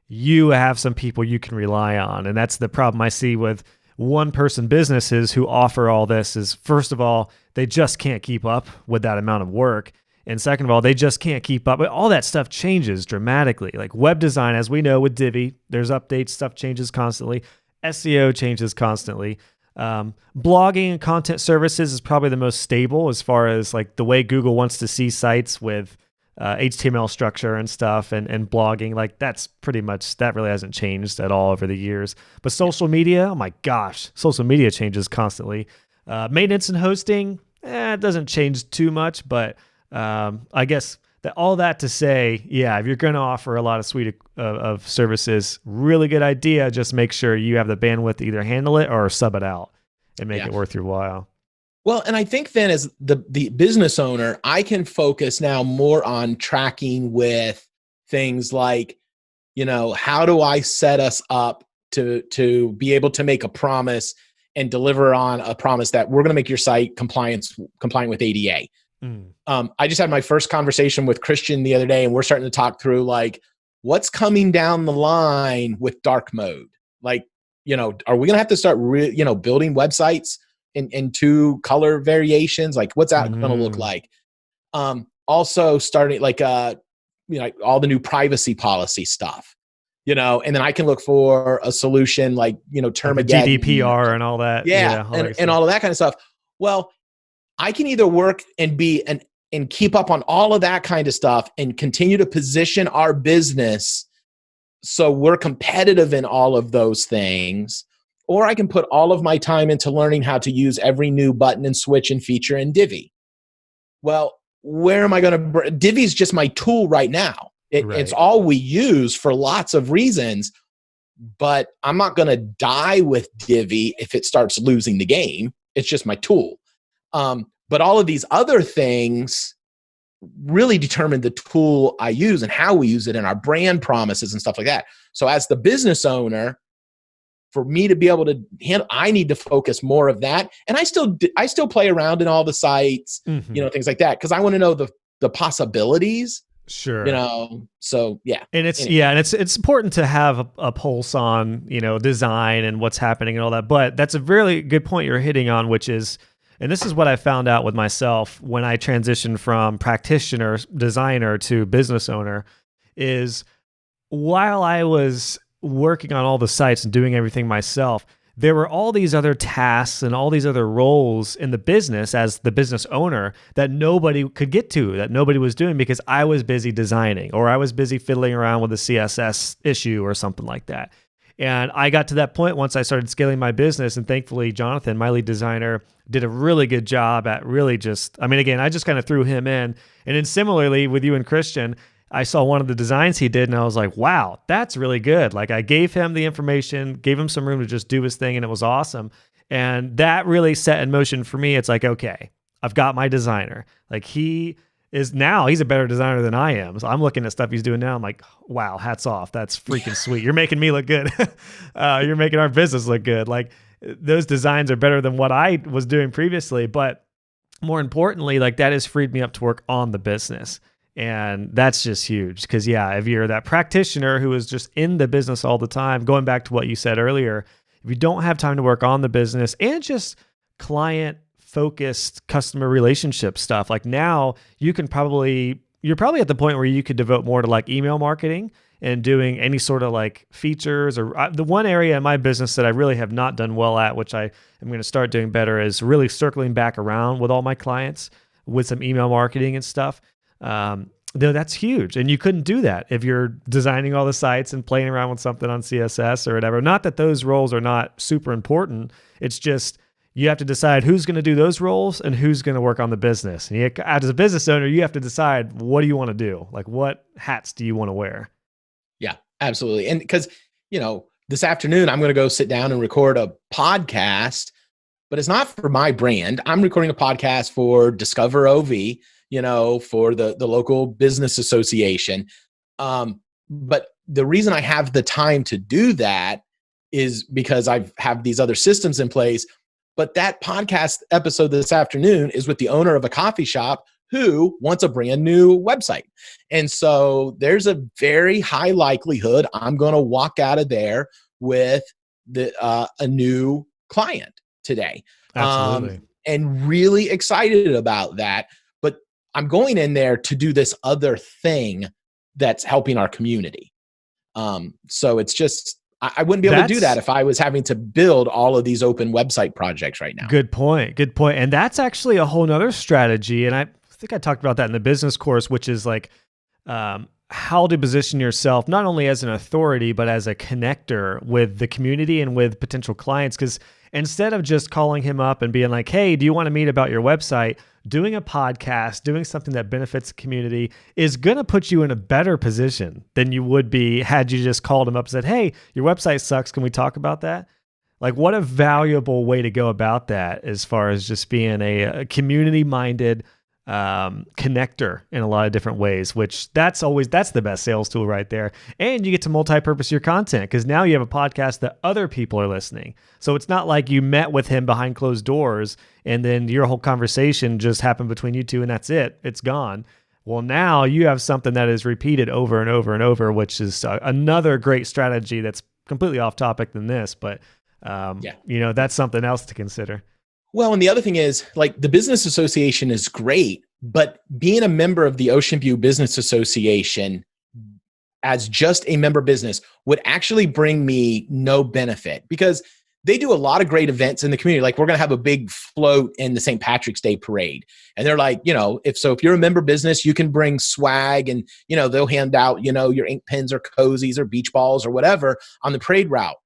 you have some people you can rely on. And that's the problem I see with one-person businesses who offer all this is, first of all, they just can't keep up with that amount of work. And second of all, they just can't keep up. But all that stuff changes dramatically. Like web design, as we know with Divi, there's updates, stuff changes constantly. SEO changes constantly. Blogging and content services is probably the most stable as far as like the way Google wants to see sites with HTML structure and stuff and blogging. Like that's pretty much, that really hasn't changed at all over the years. But social media, oh my gosh, social media changes constantly. Maintenance and hosting, it doesn't change too much, but I guess all that to say, yeah, if you're going to offer a lot of suite of services, really good idea. Just make sure you have the bandwidth to either handle it or sub it out and make it worth your while. Well, and I think then as the business owner, I can focus now more on tracking with things like, how do I set us up to be able to make a promise and deliver on a promise that we're going to make your site compliant with ADA. I just had my first conversation with Christian the other day, and we're starting to talk through like what's coming down the line with dark mode. Like, are we going to have to start, building websites in two color variations? Like, what's that going to look like? Also starting like, like all the new privacy policy stuff, and then I can look for a solution like, term like GDPR and all that. And all of that kind of stuff. Well, I can either work and and keep up on all of that kind of stuff and continue to position our business so we're competitive in all of those things, or I can put all of my time into learning how to use every new button and switch and feature in Divi. Well, where am I going to? Divi is just my tool right now. It's all we use for lots of reasons, but I'm not going to die with Divi if it starts losing the game. It's just my tool. But all of these other things really determine the tool I use and how we use it and our brand promises and stuff like that. So as the business owner, for me to be able to handle, I need to focus more of that. And I still play around in all the sites, things like that, because I want to know the possibilities. Sure. So yeah. And it's important to have a pulse on, design and what's happening and all that. But that's a really good point you're hitting on, which is, and this is what I found out with myself when I transitioned from practitioner, designer to business owner, is while I was working on all the sites and doing everything myself, there were all these other tasks and all these other roles in the business as the business owner that nobody could get to, that nobody was doing because I was busy designing or I was busy fiddling around with a CSS issue or something like that. And I got to that point once I started scaling my business, and thankfully Jonathan, my lead designer, did a really good job at really again, I just kind of threw him in. And then similarly with you and Christian, I saw one of the designs he did and I was like, wow, that's really good. Like I gave him the information, gave him some room to just do his thing, and it was awesome. And that really set in motion for me. It's like, okay, I've got my designer. Like he's a better designer than I am. So I'm looking at stuff he's doing now. I'm like, wow, hats off. That's freaking sweet. You're making me look good. You're making our business look good. Like those designs are better than what I was doing previously. But more importantly, like that has freed me up to work on the business. And that's just huge because, if you're that practitioner who is just in the business all the time, going back to what you said earlier, if you don't have time to work on the business and just client-focused customer relationship stuff, like now you can probably, you're probably at the point where you could devote more to like email marketing and doing any sort of like features or the one area in my business that I really have not done well at, which I am going to start doing better, is really circling back around with all my clients with some email marketing and stuff. That's huge. And you couldn't do that if you're designing all the sites and playing around with something on CSS or whatever. Not that those roles are not super important. It's just you have to decide who's going to do those roles and who's going to work on the business. And as a business owner, you have to decide, what do you want to do? Like, what hats do you want to wear? Yeah, absolutely. And because, this afternoon, I'm going to go sit down and record a podcast, but it's not for my brand. I'm recording a podcast for Discover OV, for the local business association. But the reason I have the time to do that is because I have these other systems in place. But that podcast episode this afternoon is with the owner of a coffee shop who wants a brand new website. And so there's a very high likelihood I'm going to walk out of there with a new client today. Absolutely. And really excited about that. But I'm going in there to do this other thing that's helping our community. So it's just, I wouldn't be able to do that if I was having to build all of these open website projects right now. Good point. And that's actually a whole nother strategy. And I think I talked about that in the business course, which is like how to position yourself, not only as an authority, but as a connector with the community and with potential clients. Because instead of just calling him up and being like, hey, do you want to meet about your website? Doing a podcast, doing something that benefits the community is going to put you in a better position than you would be had you just called him up and said, hey, your website sucks. Can we talk about that? Like, what a valuable way to go about that as far as just being a community-minded connector in a lot of different ways, which that's the best sales tool right there. And you get to multi-purpose your content because now you have a podcast that other people are listening. So it's not like you met with him behind closed doors and then your whole conversation just happened between you two and that's it. It's gone. Well, now you have something that is repeated over and over and over, which is another great strategy that's completely off topic than this, but that's something else to consider. Well, and the other thing is, like, the business association is great, but being a member of the Ocean View Business Association as just a member business would actually bring me no benefit because they do a lot of great events in the community. Like, we're going to have a big float in the St. Patrick's Day parade. And they're like, if you're a member business, you can bring swag and, they'll hand out, your ink pens or cozies or beach balls or whatever on the parade route.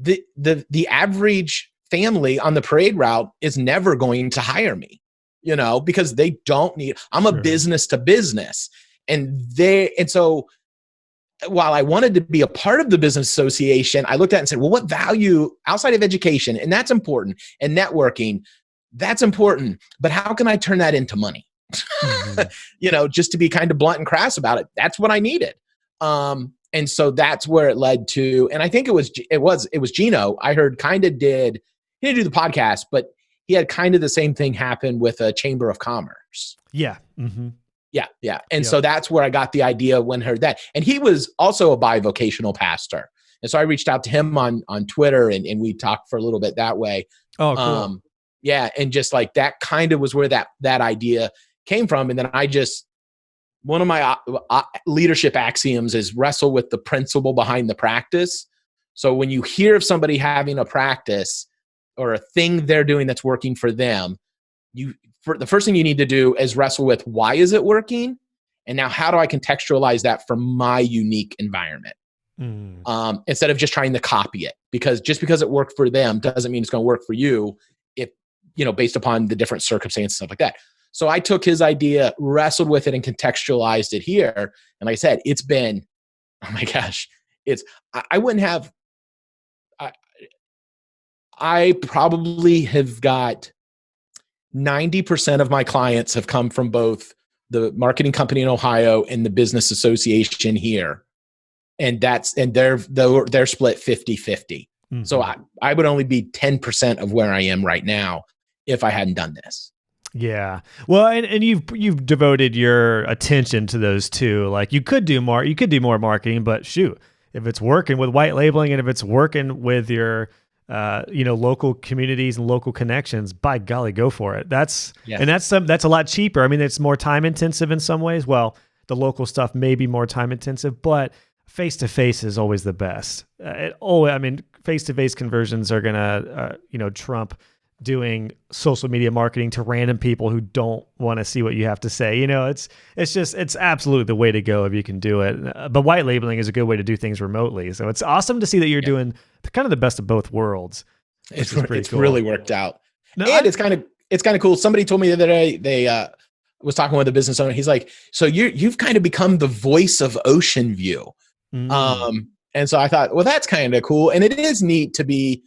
The average family on the parade route is never going to hire me, because they don't need, I'm a business to business. And so while I wanted to be a part of the business association, I looked at it and said, well, what value outside of education? And that's important. And networking, that's important. But how can I turn that into money? Mm-hmm. Just to be kind of blunt and crass about it. That's what I needed. And so that's where it led to, and I think it was Gino I heard he didn't do the podcast, but he had kind of the same thing happen with a Chamber of Commerce. Yeah. Mm-hmm. Yeah. And so that's where I got the idea when I heard that. And he was also a bivocational pastor. And so I reached out to him on Twitter and we talked for a little bit that way. Oh, cool. And just like that kind of was where that idea came from. And then one of my leadership axioms is wrestle with the principle behind the practice. So when you hear of somebody having a practice or a thing they're doing that's working for them, the first thing you need to do is wrestle with, why is it working? And now how do I contextualize that for my unique environment? Instead of just trying to copy it, because just because it worked for them doesn't mean it's going to work for you if, based upon the different circumstances, stuff like that. So I took his idea, wrestled with it and contextualized it here. And like I said, it's been, oh my gosh, I wouldn't have, I probably have got 90% of my clients have come from both the marketing company in Ohio and the business association here. And they're split 50-50. Mm-hmm. So I would only be 10% of where I am right now if I hadn't done this. Yeah. Well, and you've devoted your attention to those two. Like, you could do more marketing, but shoot, if it's working with white labeling and if it's working with your local communities and local connections, by golly, go for it. That's Yeah. that's a lot cheaper. I mean, it's more time intensive in some ways. Well, the local stuff may be more time intensive, but face to face is always the best. Face to face conversions are gonna, trump doing social media marketing to random people who don't want to see what you have to say. It's absolutely the way to go if you can do it. But white labeling is a good way to do things remotely. So it's awesome to see that you're doing kind of the best of both worlds. It's cool. really worked out. It's kind of cool. Somebody told me the other day, they was talking with a business owner. He's like, so you've kind of become the voice of Ocean View. And so I thought, well, that's kind of cool. And it is neat to be,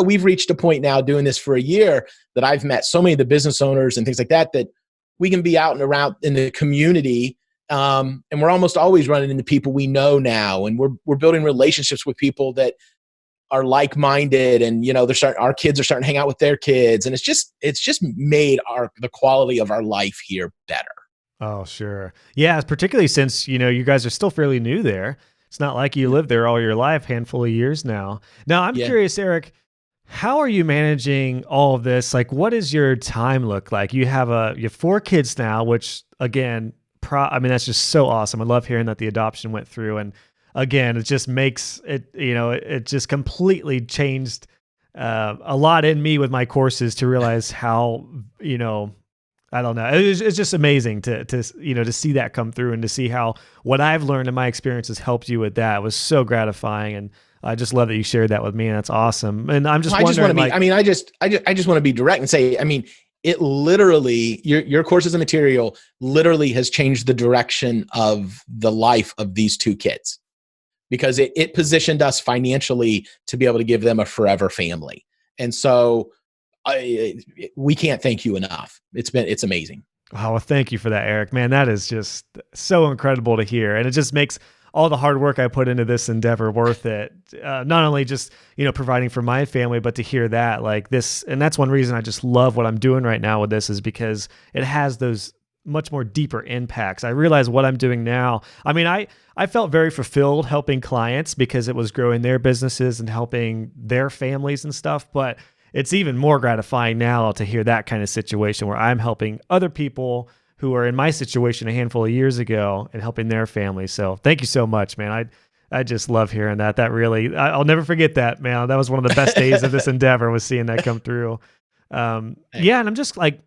we've reached a point now doing this for a year that I've met so many of the business owners and things like that we can be out and around in the community. And we're almost always running into people we know now. And we're building relationships with people that are like-minded, and our kids are starting to hang out with their kids. And it's just made the quality of our life here better. Oh, sure. Yeah. Particularly since, you guys are still fairly new there. It's not like you lived there all your life, handful of years now. Now, I'm curious, Eric, how are you managing all of this? Like, what does your time look like? You have 4 kids now, which again, that's just so awesome. I love hearing that the adoption went through. And again, it just makes it, it just completely changed a lot in me with my courses to realize how, I don't know. It's just amazing to see that come through and to see how what I've learned in my experience has helped you with that. It was so gratifying, and I just love that you shared that with me. And that's awesome. And I'm just wondering. I just want to be direct and say, it literally, your courses and material literally has changed the direction of the life of these 2 kids, because it positioned us financially to be able to give them a forever family. And so we can't thank you enough. It's amazing. Oh, well, thank you for that, Eric. Man, that is just so incredible to hear. And it just makes all the hard work I put into this endeavor worth it. Not only just, providing for my family, but to hear that like this. And that's one reason I just love what I'm doing right now with this, is because it has those much more deeper impacts. I realize what I'm doing now. I felt very fulfilled helping clients because it was growing their businesses and helping their families and stuff. But it's even more gratifying now to hear that kind of situation where I'm helping other people who are in my situation a handful of years ago and helping their families. So thank you so much, man. I just love hearing that. That really, I'll never forget that, man. That was one of the best days of this endeavor, was seeing that come through. And I'm just like,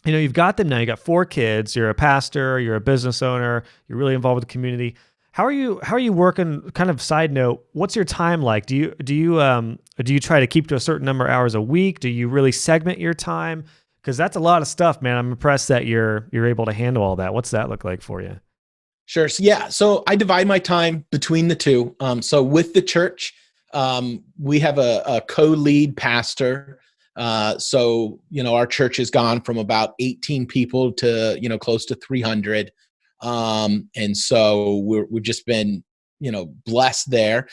you've got them now. You got 4 kids. You're a pastor. You're a business owner. You're really involved with the community. How are you working? Kind of side note, what's your time like? Do you try to keep to a certain number of hours a week? Do you really segment your time? Because that's a lot of stuff, man. I'm impressed that you're able to handle all that. What's that look like for you? Sure. So I divide my time between the 2. So with the church, we have a co-lead pastor. So our church has gone from about 18 people to close to 300. And so we've just been, blessed there.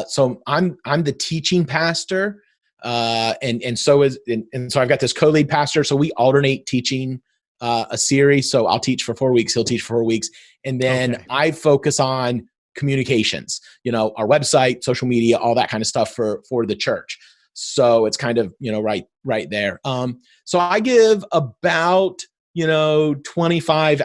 So I'm the teaching pastor. And so I've got this co-lead pastor. So we alternate teaching, a series. So I'll teach for 4 weeks. He'll teach for 4 weeks. And then I focus on communications, our website, social media, all that kind of stuff for the church. So it's kind of, right there. So I give about, 25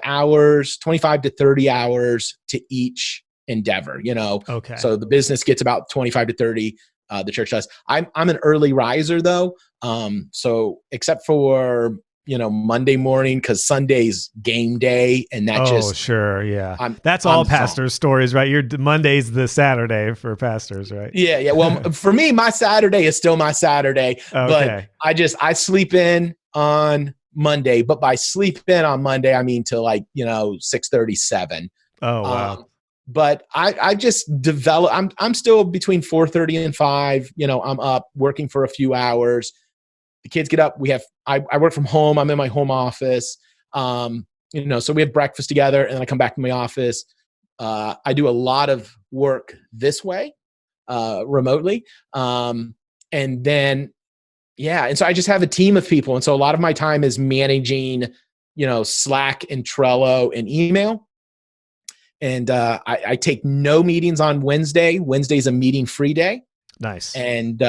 to 30 hours to each endeavor, Okay. So the business gets about 25 to 30. The church does. I'm an early riser though. So except for, Monday morning, because Sunday's game day, and that sure. Yeah. That's all pastors' stories, right? Monday's the Saturday for pastors, right? Yeah. Well, for me, my Saturday is still my Saturday, but I sleep in on Monday, but by sleep in on Monday, I mean till 6:37. Oh, wow. But I just develop, I'm still between 4:30 and 5, I'm up working for a few hours. The kids get up. I work from home. I'm in my home office. So we have breakfast together, and then I come back to my office. I do a lot of work this way, remotely. And then, and so I just have a team of people. And so a lot of my time is managing, Slack and Trello and email. And I take no meetings on Wednesday. Wednesday's a meeting-free day. Nice. And,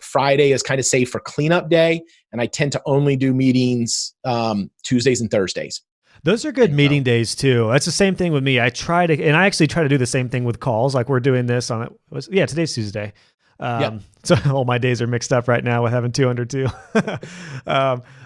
Friday is kind of safe for cleanup day. And I tend to only do meetings Tuesdays and Thursdays. Those are good meeting days too. That's the same thing with me. I actually try to do the same thing with calls. Like we're doing this on today's Tuesday. So all my days are mixed up right now with having 202.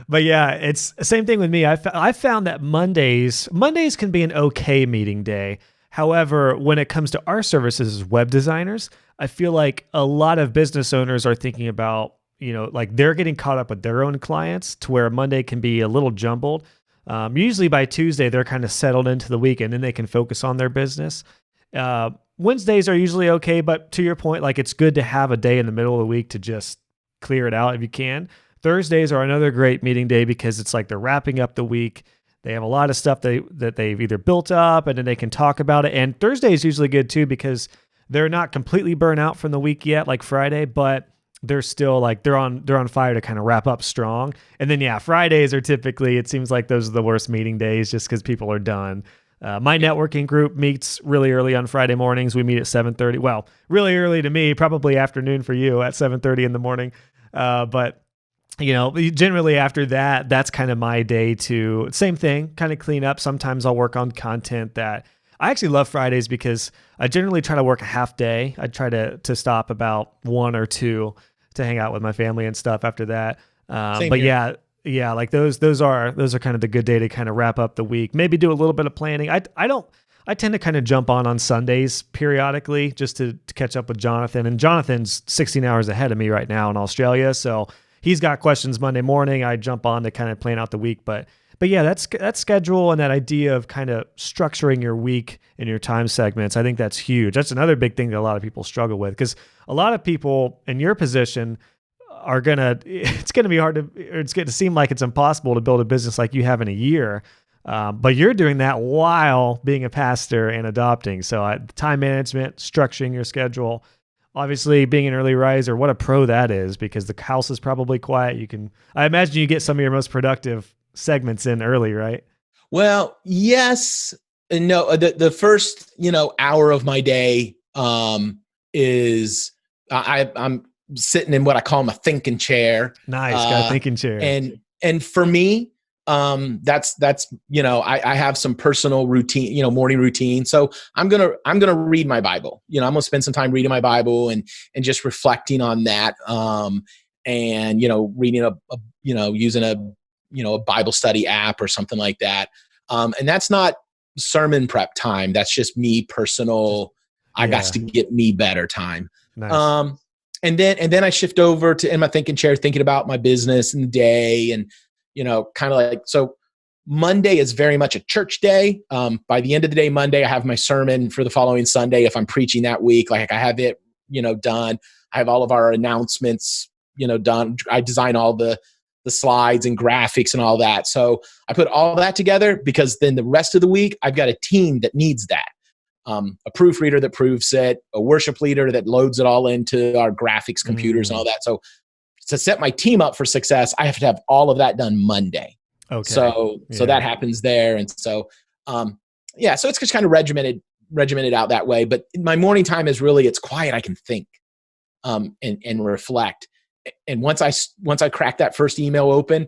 But yeah, it's the same thing with me. I found that Mondays can be an okay meeting day. However, when it comes to our services as web designers, I feel like a lot of business owners are thinking about, like they're getting caught up with their own clients to where Monday can be a little jumbled. Usually by Tuesday, they're kind of settled into the week and then they can focus on their business. Wednesdays are usually okay, but to your point, like it's good to have a day in the middle of the week to just clear it out if you can. Thursdays are another great meeting day because it's like they're wrapping up the week. They have a lot of stuff that they've either built up and then they can talk about it. And Thursday is usually good too because they're not completely burnt out from the week yet, like Friday, but they're still like they're on fire to kind of wrap up strong. And then Fridays are typically, it seems like those are the worst meeting days just because people are done. My networking group meets really early on Friday mornings. We meet at 7:30. Well, really early to me, probably afternoon for you at 7:30 in the morning. But generally after that, that's kind of my day to same thing, kind of clean up. Sometimes I'll work on content that I actually love Fridays because I generally try to work a half day. I try to stop about 1 or 2 to hang out with my family and stuff after that. But here. Yeah, like those are kind of the good day to kind of wrap up the week. Maybe do a little bit of planning. I tend to kind of jump on Sundays periodically just to catch up with Jonathan. And Jonathan's 16 hours ahead of me right now in Australia, so he's got questions Monday morning. I jump on to kind of plan out the week. But yeah, that schedule and that idea of kind of structuring your week and your time segments, I think that's huge. That's another big thing that a lot of people struggle with because a lot of people in your position it's going to be hard it's going to seem like it's impossible to build a business like you have in a year. But you're doing that while being a pastor and adopting. So time management, structuring your schedule, obviously being an early riser, what a pro that is because the house is probably quiet. I imagine you get some of your most productive segments in early, right? Well, yes and no. The first, hour of my day is I'm sitting in what I call my thinking chair. Nice, got a thinking chair. And for me, that's I have some personal routine, morning routine. So I'm gonna read my Bible. I'm gonna spend some time reading my Bible and just reflecting on that. And reading using a Bible study app or something like that. And that's not sermon prep time. That's just me personal. I got to get me better time. Nice. And then I shift over to in my thinking chair, thinking about my business and the day and, kind of like, so Monday is very much a church day. By the end of the day, Monday, I have my sermon for the following Sunday. If I'm preaching that week, like I have it, done. I have all of our announcements, done. I design all the slides and graphics and all that. So I put all that together because then the rest of the week, I've got a team that needs that. A proofreader that proofs it, a worship leader that loads it all into our graphics computers and all that. So to set my team up for success, I have to have all of that done Monday. Okay. So that happens there. And so, so it's just kind of regimented out that way. But my morning time is really, it's quiet. I can think, and reflect. And once I crack that first email open,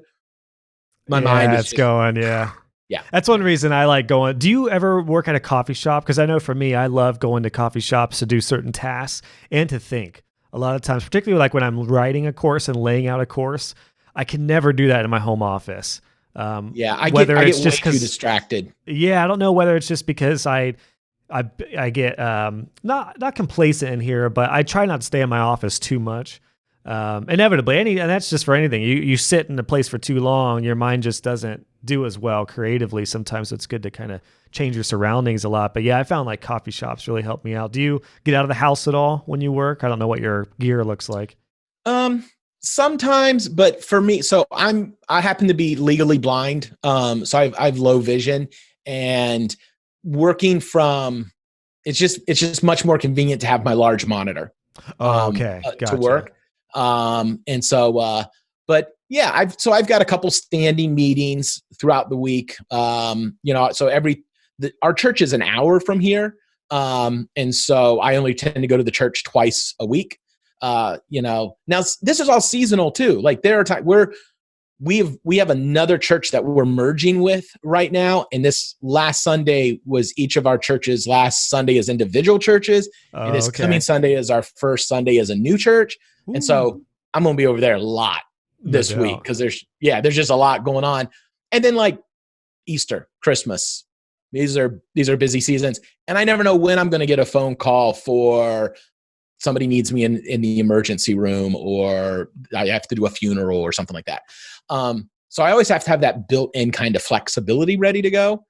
my mind is going. Yeah. Yeah. That's one reason I like going. Do you ever work at a coffee shop? Because I know for me, I love going to coffee shops to do certain tasks and to think. A lot of times, particularly like when I'm writing a course and laying out a course, I can never do that in my home office. I get way too distracted. Yeah, I don't know whether it's just because I get not complacent in here, but I try not to stay in my office too much. Inevitably, and that's just for anything. You sit in a place for too long, your mind just doesn't do as well creatively. Sometimes it's good to kind of change your surroundings a lot. But yeah, I found like coffee shops really help me out. Do you get out of the house at all when you work? I don't know what your gear looks like. Sometimes, but for me, so I happen to be legally blind. So I've low vision, and working from, it's just much more convenient to have my large monitor. Gotcha. To work. And so, but yeah, I've got a couple standing meetings throughout the week. So our church is an hour from here. And so I only tend to go to the church twice a week. Now this is all seasonal too. Like there are times where we have another church that we're merging with right now. And this last Sunday was each of our churches last Sunday as individual churches. And this coming Sunday is our first Sunday as a new church. Ooh. And so I'm going to be over there a lot this week because there's just a lot going on. And then like Easter, Christmas, these are busy seasons. And I never know when I'm going to get a phone call for somebody needs me in the emergency room, or I have to do a funeral or something like that. So I always have to have that built-in kind of flexibility ready to go.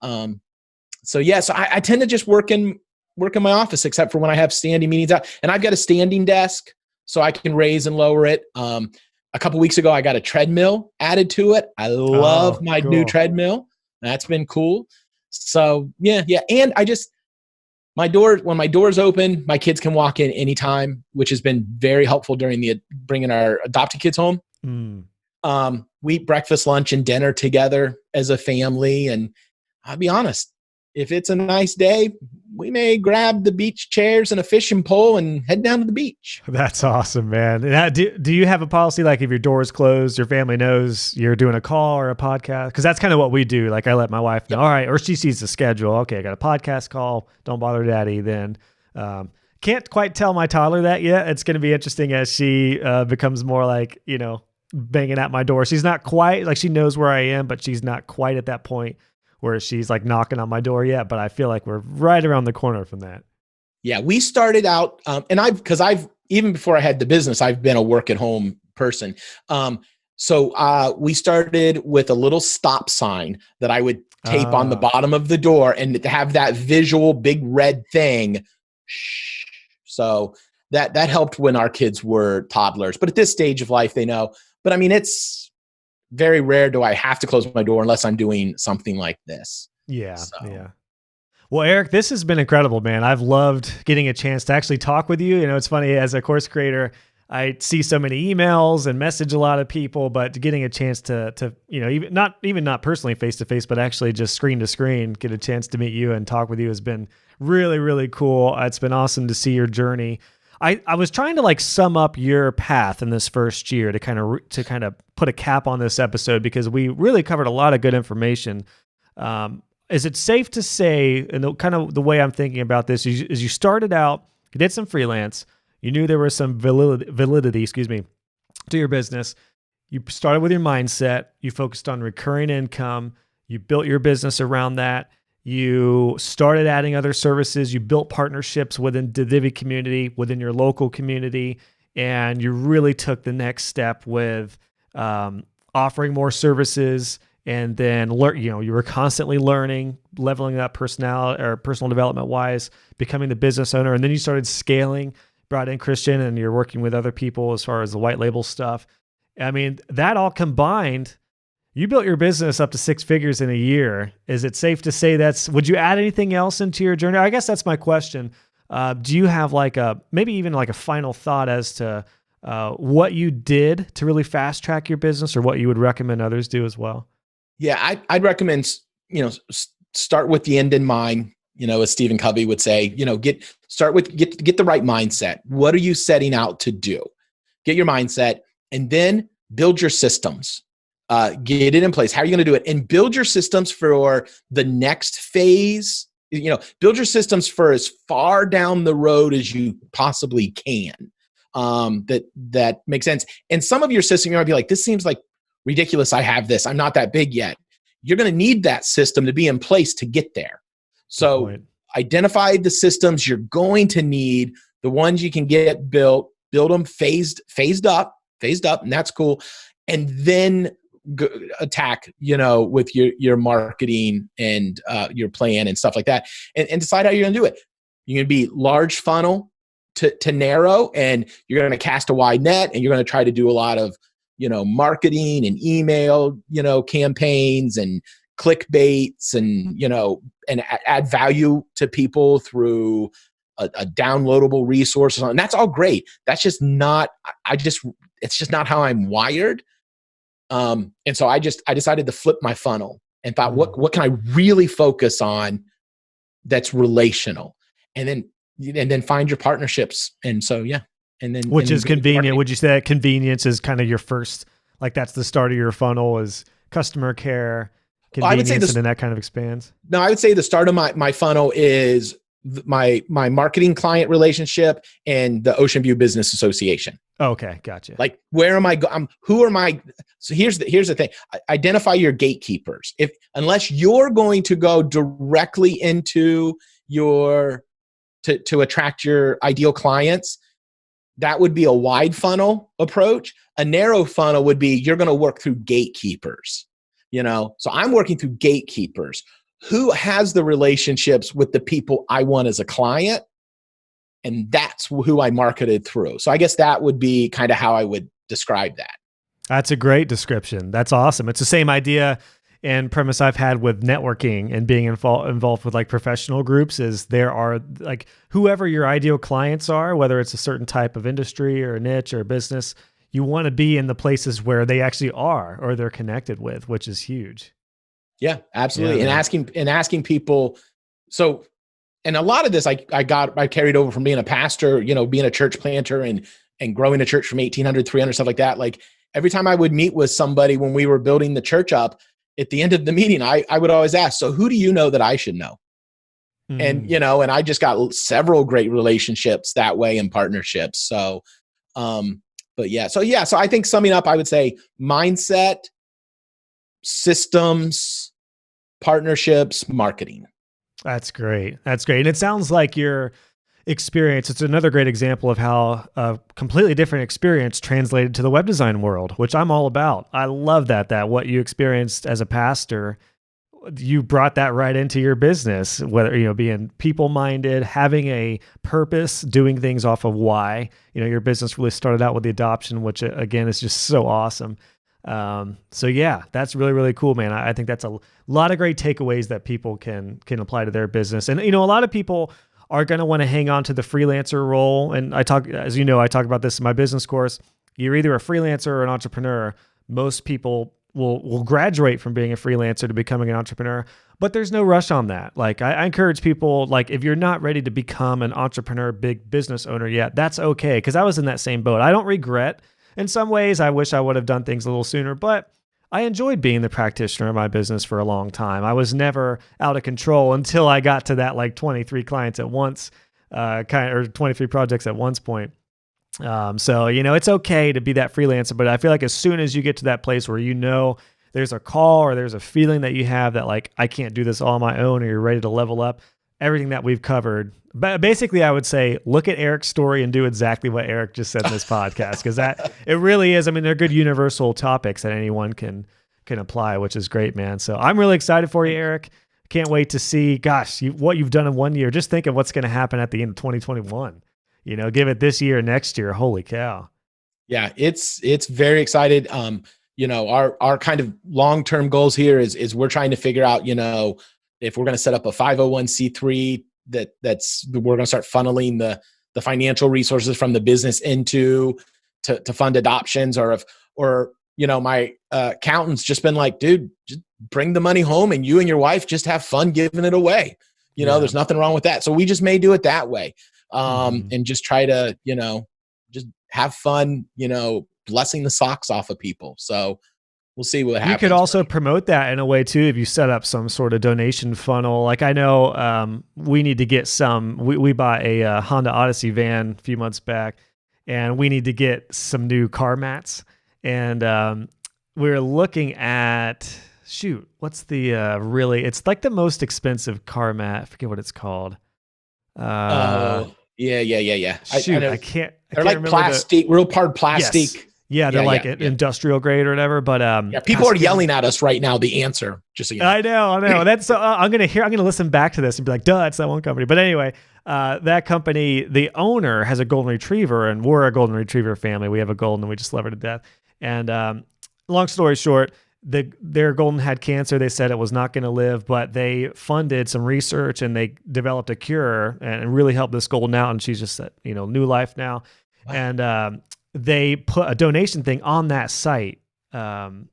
So I tend to just work in my office, except for when I have standing meetings out. And I've got a standing desk, so I can raise and lower it. A couple weeks ago, I got a treadmill added to it. I love my new treadmill. That's been cool. So yeah. And when my door's open, my kids can walk in anytime, which has been very helpful during bringing our adopted kids home. We eat breakfast, lunch, and dinner together as a family. And I'll be honest, if it's a nice day, we may grab the beach chairs and a fishing pole and head down to the beach. That's awesome, man. And do you have a policy, like if your door is closed, your family knows you're doing a call or a podcast? Because that's kind of what we do. Like I let my wife know, all right, or she sees the schedule. Okay, I got a podcast call. Don't bother daddy then. Can't quite tell my toddler that yet. It's going to be interesting as she becomes more like, banging at my door. She's not quite like, she knows where I am, but she's not quite at that point where she's like knocking on my door yet, but I feel like we're right around the corner from that. Yeah, we started out, because I've even before I had the business, I've been a work at home person. So we started with a little stop sign that I would tape on the bottom of the door and have that visual big red thing. Shh. So that helped when our kids were toddlers. But at this stage of life, they know. But I mean, it's very rare do I have to close my door unless I'm doing something like this. Yeah. Yeah. Well, Eric, this has been incredible, man. I've loved getting a chance to actually talk with you. It's funny, as a course creator, I see so many emails and message a lot of people, but getting a chance to even not personally face to face, but actually just screen to screen, get a chance to meet you and talk with you has been really, really cool. It's been awesome to see your journey. I was trying to sum up your path in this first year to kind of put a cap on this episode, because we really covered a lot of good information. Is it safe to say, and the way I'm thinking about this is you started out, you did some freelance, you knew there was some validity, to your business. You started with your mindset, you focused on recurring income, you built your business around that. You started adding other services. You built partnerships within the Divi community, within your local community, and you really took the next step with offering more services. And then you were constantly learning, leveling up personal development wise, becoming the business owner, and then you started scaling. Brought in Christian, and you're working with other people as far as the white label stuff. I mean, that all combined. You built your business up to 6 figures in a year. Is it safe to say would you add anything else into your journey? I guess that's my question. Do you have maybe even a final thought as to what you did to really fast track your business, or what you would recommend others do as well? Yeah, I'd recommend, start with the end in mind. As Stephen Covey would say, get the right mindset. What are you setting out to do? Get your mindset, and then build your systems. Get it in place. How are you going to do it? And build your systems for the next phase. Build your systems for as far down the road as you possibly can. That makes sense. And some of your system, you're going to be like, this seems like ridiculous. I have this. I'm not that big yet. You're going to need that system to be in place to get there. So identify the systems you're going to need, the ones you can get built, build them phased up, and that's cool. And then attack, with your marketing and your plan and stuff like that, and decide how you're going to do it. You're going to be large funnel to narrow, and you're going to cast a wide net, and you're going to try to do a lot of, marketing and email, campaigns and clickbaits, and, and add value to people through a downloadable resource. And that's all great. That's just not, it's just not how I'm wired. And so I decided to flip my funnel and thought, what can I really focus on that's relational? And then find your partnerships. And so, yeah, Which is convenient. Marketing. Would you say that convenience is kind of your first, like that's the start of your funnel is customer care, convenience, I would say and then that kind of expands? No, I would say the start of my funnel is my marketing client relationship and the Ocean View Business Association. Okay, gotcha. Like, where am I? Who are my? So here's the thing. Identify your gatekeepers. Unless you're going to go directly into to attract your ideal clients, that would be a wide funnel approach. A narrow funnel would be you're going to work through gatekeepers. So I'm working through gatekeepers. Who has the relationships with the people I want as a client? And that's who I marketed through. So I guess that would be kind of how I would describe that. That's a great description. That's awesome. It's the same idea and premise I've had with networking and being involved with like professional groups is there are like whoever your ideal clients are, whether it's a certain type of industry or a niche or a business, you want to be in the places where they actually are or they're connected with, which is huge. Yeah, absolutely. Yeah, and asking people. So, and a lot of this I carried over from being a pastor, being a church planter and growing a church from 1,800, 300, stuff like that. Like every time I would meet with somebody when we were building the church up, at the end of the meeting, I would always ask, so who do you know that I should know? And, and I just got several great relationships that way and partnerships. So, so I think summing up, I would say mindset, systems, partnerships, marketing. That's great. That's great. And it sounds like your experience, it's another great example of how a completely different experience translated to the web design world, which I'm all about. I love that what you experienced as a pastor, you brought that right into your business, whether, being people-minded, having a purpose, doing things off of why, your business really started out with the adoption, which again is just so awesome. So yeah, that's really, really cool, man. I think that's a lot of great takeaways that people can apply to their business. And, a lot of people are going to want to hang on to the freelancer role. And I talk about this in my business course. You're either a freelancer or an entrepreneur. Most people will graduate from being a freelancer to becoming an entrepreneur, but there's no rush on that. Like I encourage people, like if you're not ready to become an entrepreneur, big business owner yet, that's okay. Cause I was in that same boat. I don't regret. In some ways, I wish I would have done things a little sooner, but I enjoyed being the practitioner of my business for a long time. I was never out of control until I got to that like 23 clients at once, or 23 projects at once point. So, it's okay to be that freelancer, but I feel like as soon as you get to that place where there's a call or there's a feeling that you have that like, I can't do this all on my own, or you're ready to level up, everything that we've covered. But basically, I would say, look at Eric's story and do exactly what Eric just said in this podcast, because it really is. I mean, they're good universal topics that anyone can apply, which is great, man. So I'm really excited for you, Eric. Can't wait to see, what you've done in 1 year. Just think of what's going to happen at the end of 2021. Give it this year, next year. Holy cow. Yeah, it's very excited. Our kind of long-term goals here is we're trying to figure out, if we're going to set up a 501c3 we're going to start funneling the financial resources from the business into to fund adoptions, or my accountant's just been like, dude, just bring the money home and you and your wife just have fun giving it away. There's nothing wrong with that. So we just may do it that way. And just try to, just have fun, blessing the socks off of people. So we'll see what happens. You could also promote that in a way too, if you set up some sort of donation funnel. Like I know we need to get we bought a Honda Odyssey van a few months back, and we need to get some new car mats. And we're looking at, what's the it's like the most expensive car mat. I forget what it's called. Yeah. I can't. They're like plastic, real hard plastic. Yes. Yeah, they're industrial grade or whatever. But people are yelling at us right now. The answer, just so you know. I know. That's I'm gonna listen back to this and be like, duh, it's that one company. But anyway, that company, the owner has a golden retriever, and we're a golden retriever family. We have a golden, and we just love her to death. And long story short, their golden had cancer. They said it was not going to live, but they funded some research and they developed a cure and really helped this golden out. And she's just new life now. Wow. And they put a donation thing on that site. Man,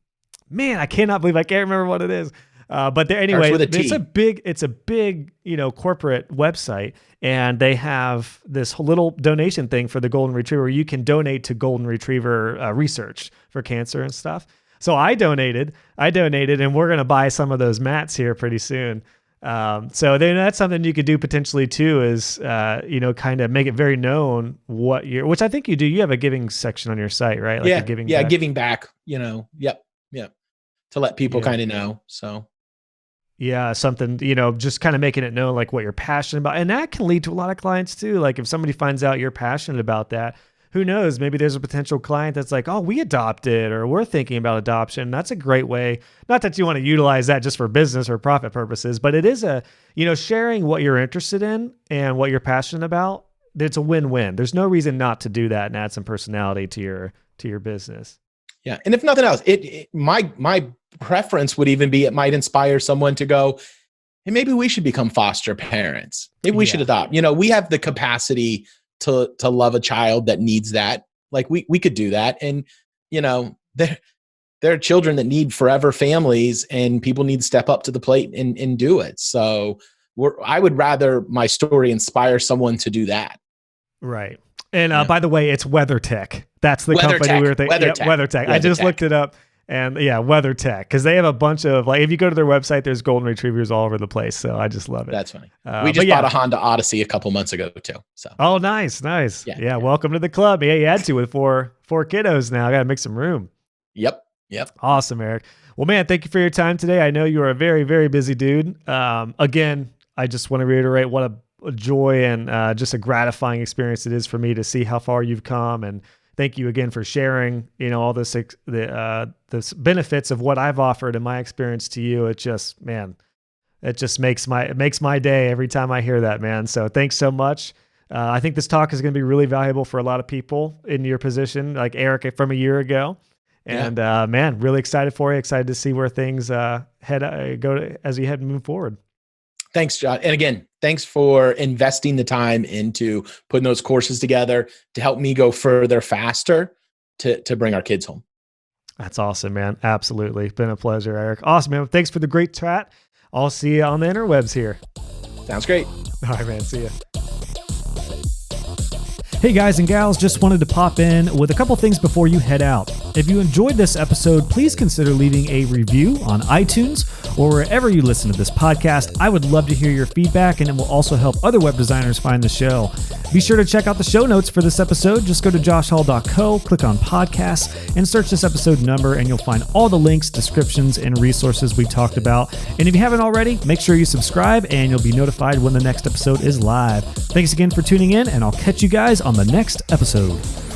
I cannot believe I can't remember what it is. But anyway, Starts with a T. it's a big, corporate website, and they have this little donation thing for the golden retriever where you can donate to golden retriever research for cancer and stuff. So I donated, and we're going to buy some of those mats here pretty soon. So then that's something you could do potentially too, is, kind of make it very known which I think you do. You have a giving section on your site, right? Like giving back, yep. To let people kind of know. So. Yeah, something, just kind of making it known like what you're passionate about. And that can lead to a lot of clients too. Like if somebody finds out you're passionate about that, who knows, maybe there's a potential client that's like, oh, we adopted, or we're thinking about adoption. That's a great way. Not that you want to utilize that just for business or profit purposes, but it is sharing what you're interested in and what you're passionate about. It's a win-win. There's no reason not to do that and add some personality to your business. Yeah. And if nothing else, my preference would even be, it might inspire someone to go, hey, maybe we should become foster parents. Maybe we should adopt. We have the capacity to love a child that needs that. Like we could do that. And, there are children that need forever families, and people need to step up to the plate and do it. So I would rather my story inspire someone to do that. Right. And by the way, it's WeatherTech. That's the company we were thinking. WeatherTech. I just looked it up. And WeatherTech, because they have a bunch of, like, if you go to their website, there's golden retrievers all over the place. So I just love it. That's funny. We just bought a Honda Odyssey a couple months ago too. So. Oh, nice. Yeah. Welcome to the club. Yeah, you had to with four kiddos now. I got to make some room. Yep. Awesome, Eric. Well, man, thank you for your time today. I know you are a very, very busy dude. Again, I just want to reiterate what a joy and just a gratifying experience it is for me to see how far you've come, and thank you again for sharing, all this, the benefits of what I've offered in my experience to you. It just makes my day every time I hear that, man. So thanks so much. I think this talk is going to be really valuable for a lot of people in your position, like Eric from a year ago. And man, really excited for you. Excited to see where things go as you move forward. Thanks, John. And again, thanks for investing the time into putting those courses together to help me go further faster to bring our kids home. That's awesome, man. Absolutely. Been a pleasure, Eric. Awesome, man. Thanks for the great chat. I'll see you on the interwebs here. Sounds great. All right, man. See ya. Hey guys and gals, just wanted to pop in with a couple things before you head out. If you enjoyed this episode, please consider leaving a review on iTunes or wherever you listen to this podcast. I would love to hear your feedback, and it will also help other web designers find the show. Be sure to check out the show notes for this episode. Just go to joshhall.co, click on podcasts, and search this episode number, and you'll find all the links, descriptions, and resources we talked about. And if you haven't already, make sure you subscribe, and you'll be notified when the next episode is live. Thanks again for tuning in, and I'll catch you guys on the next episode.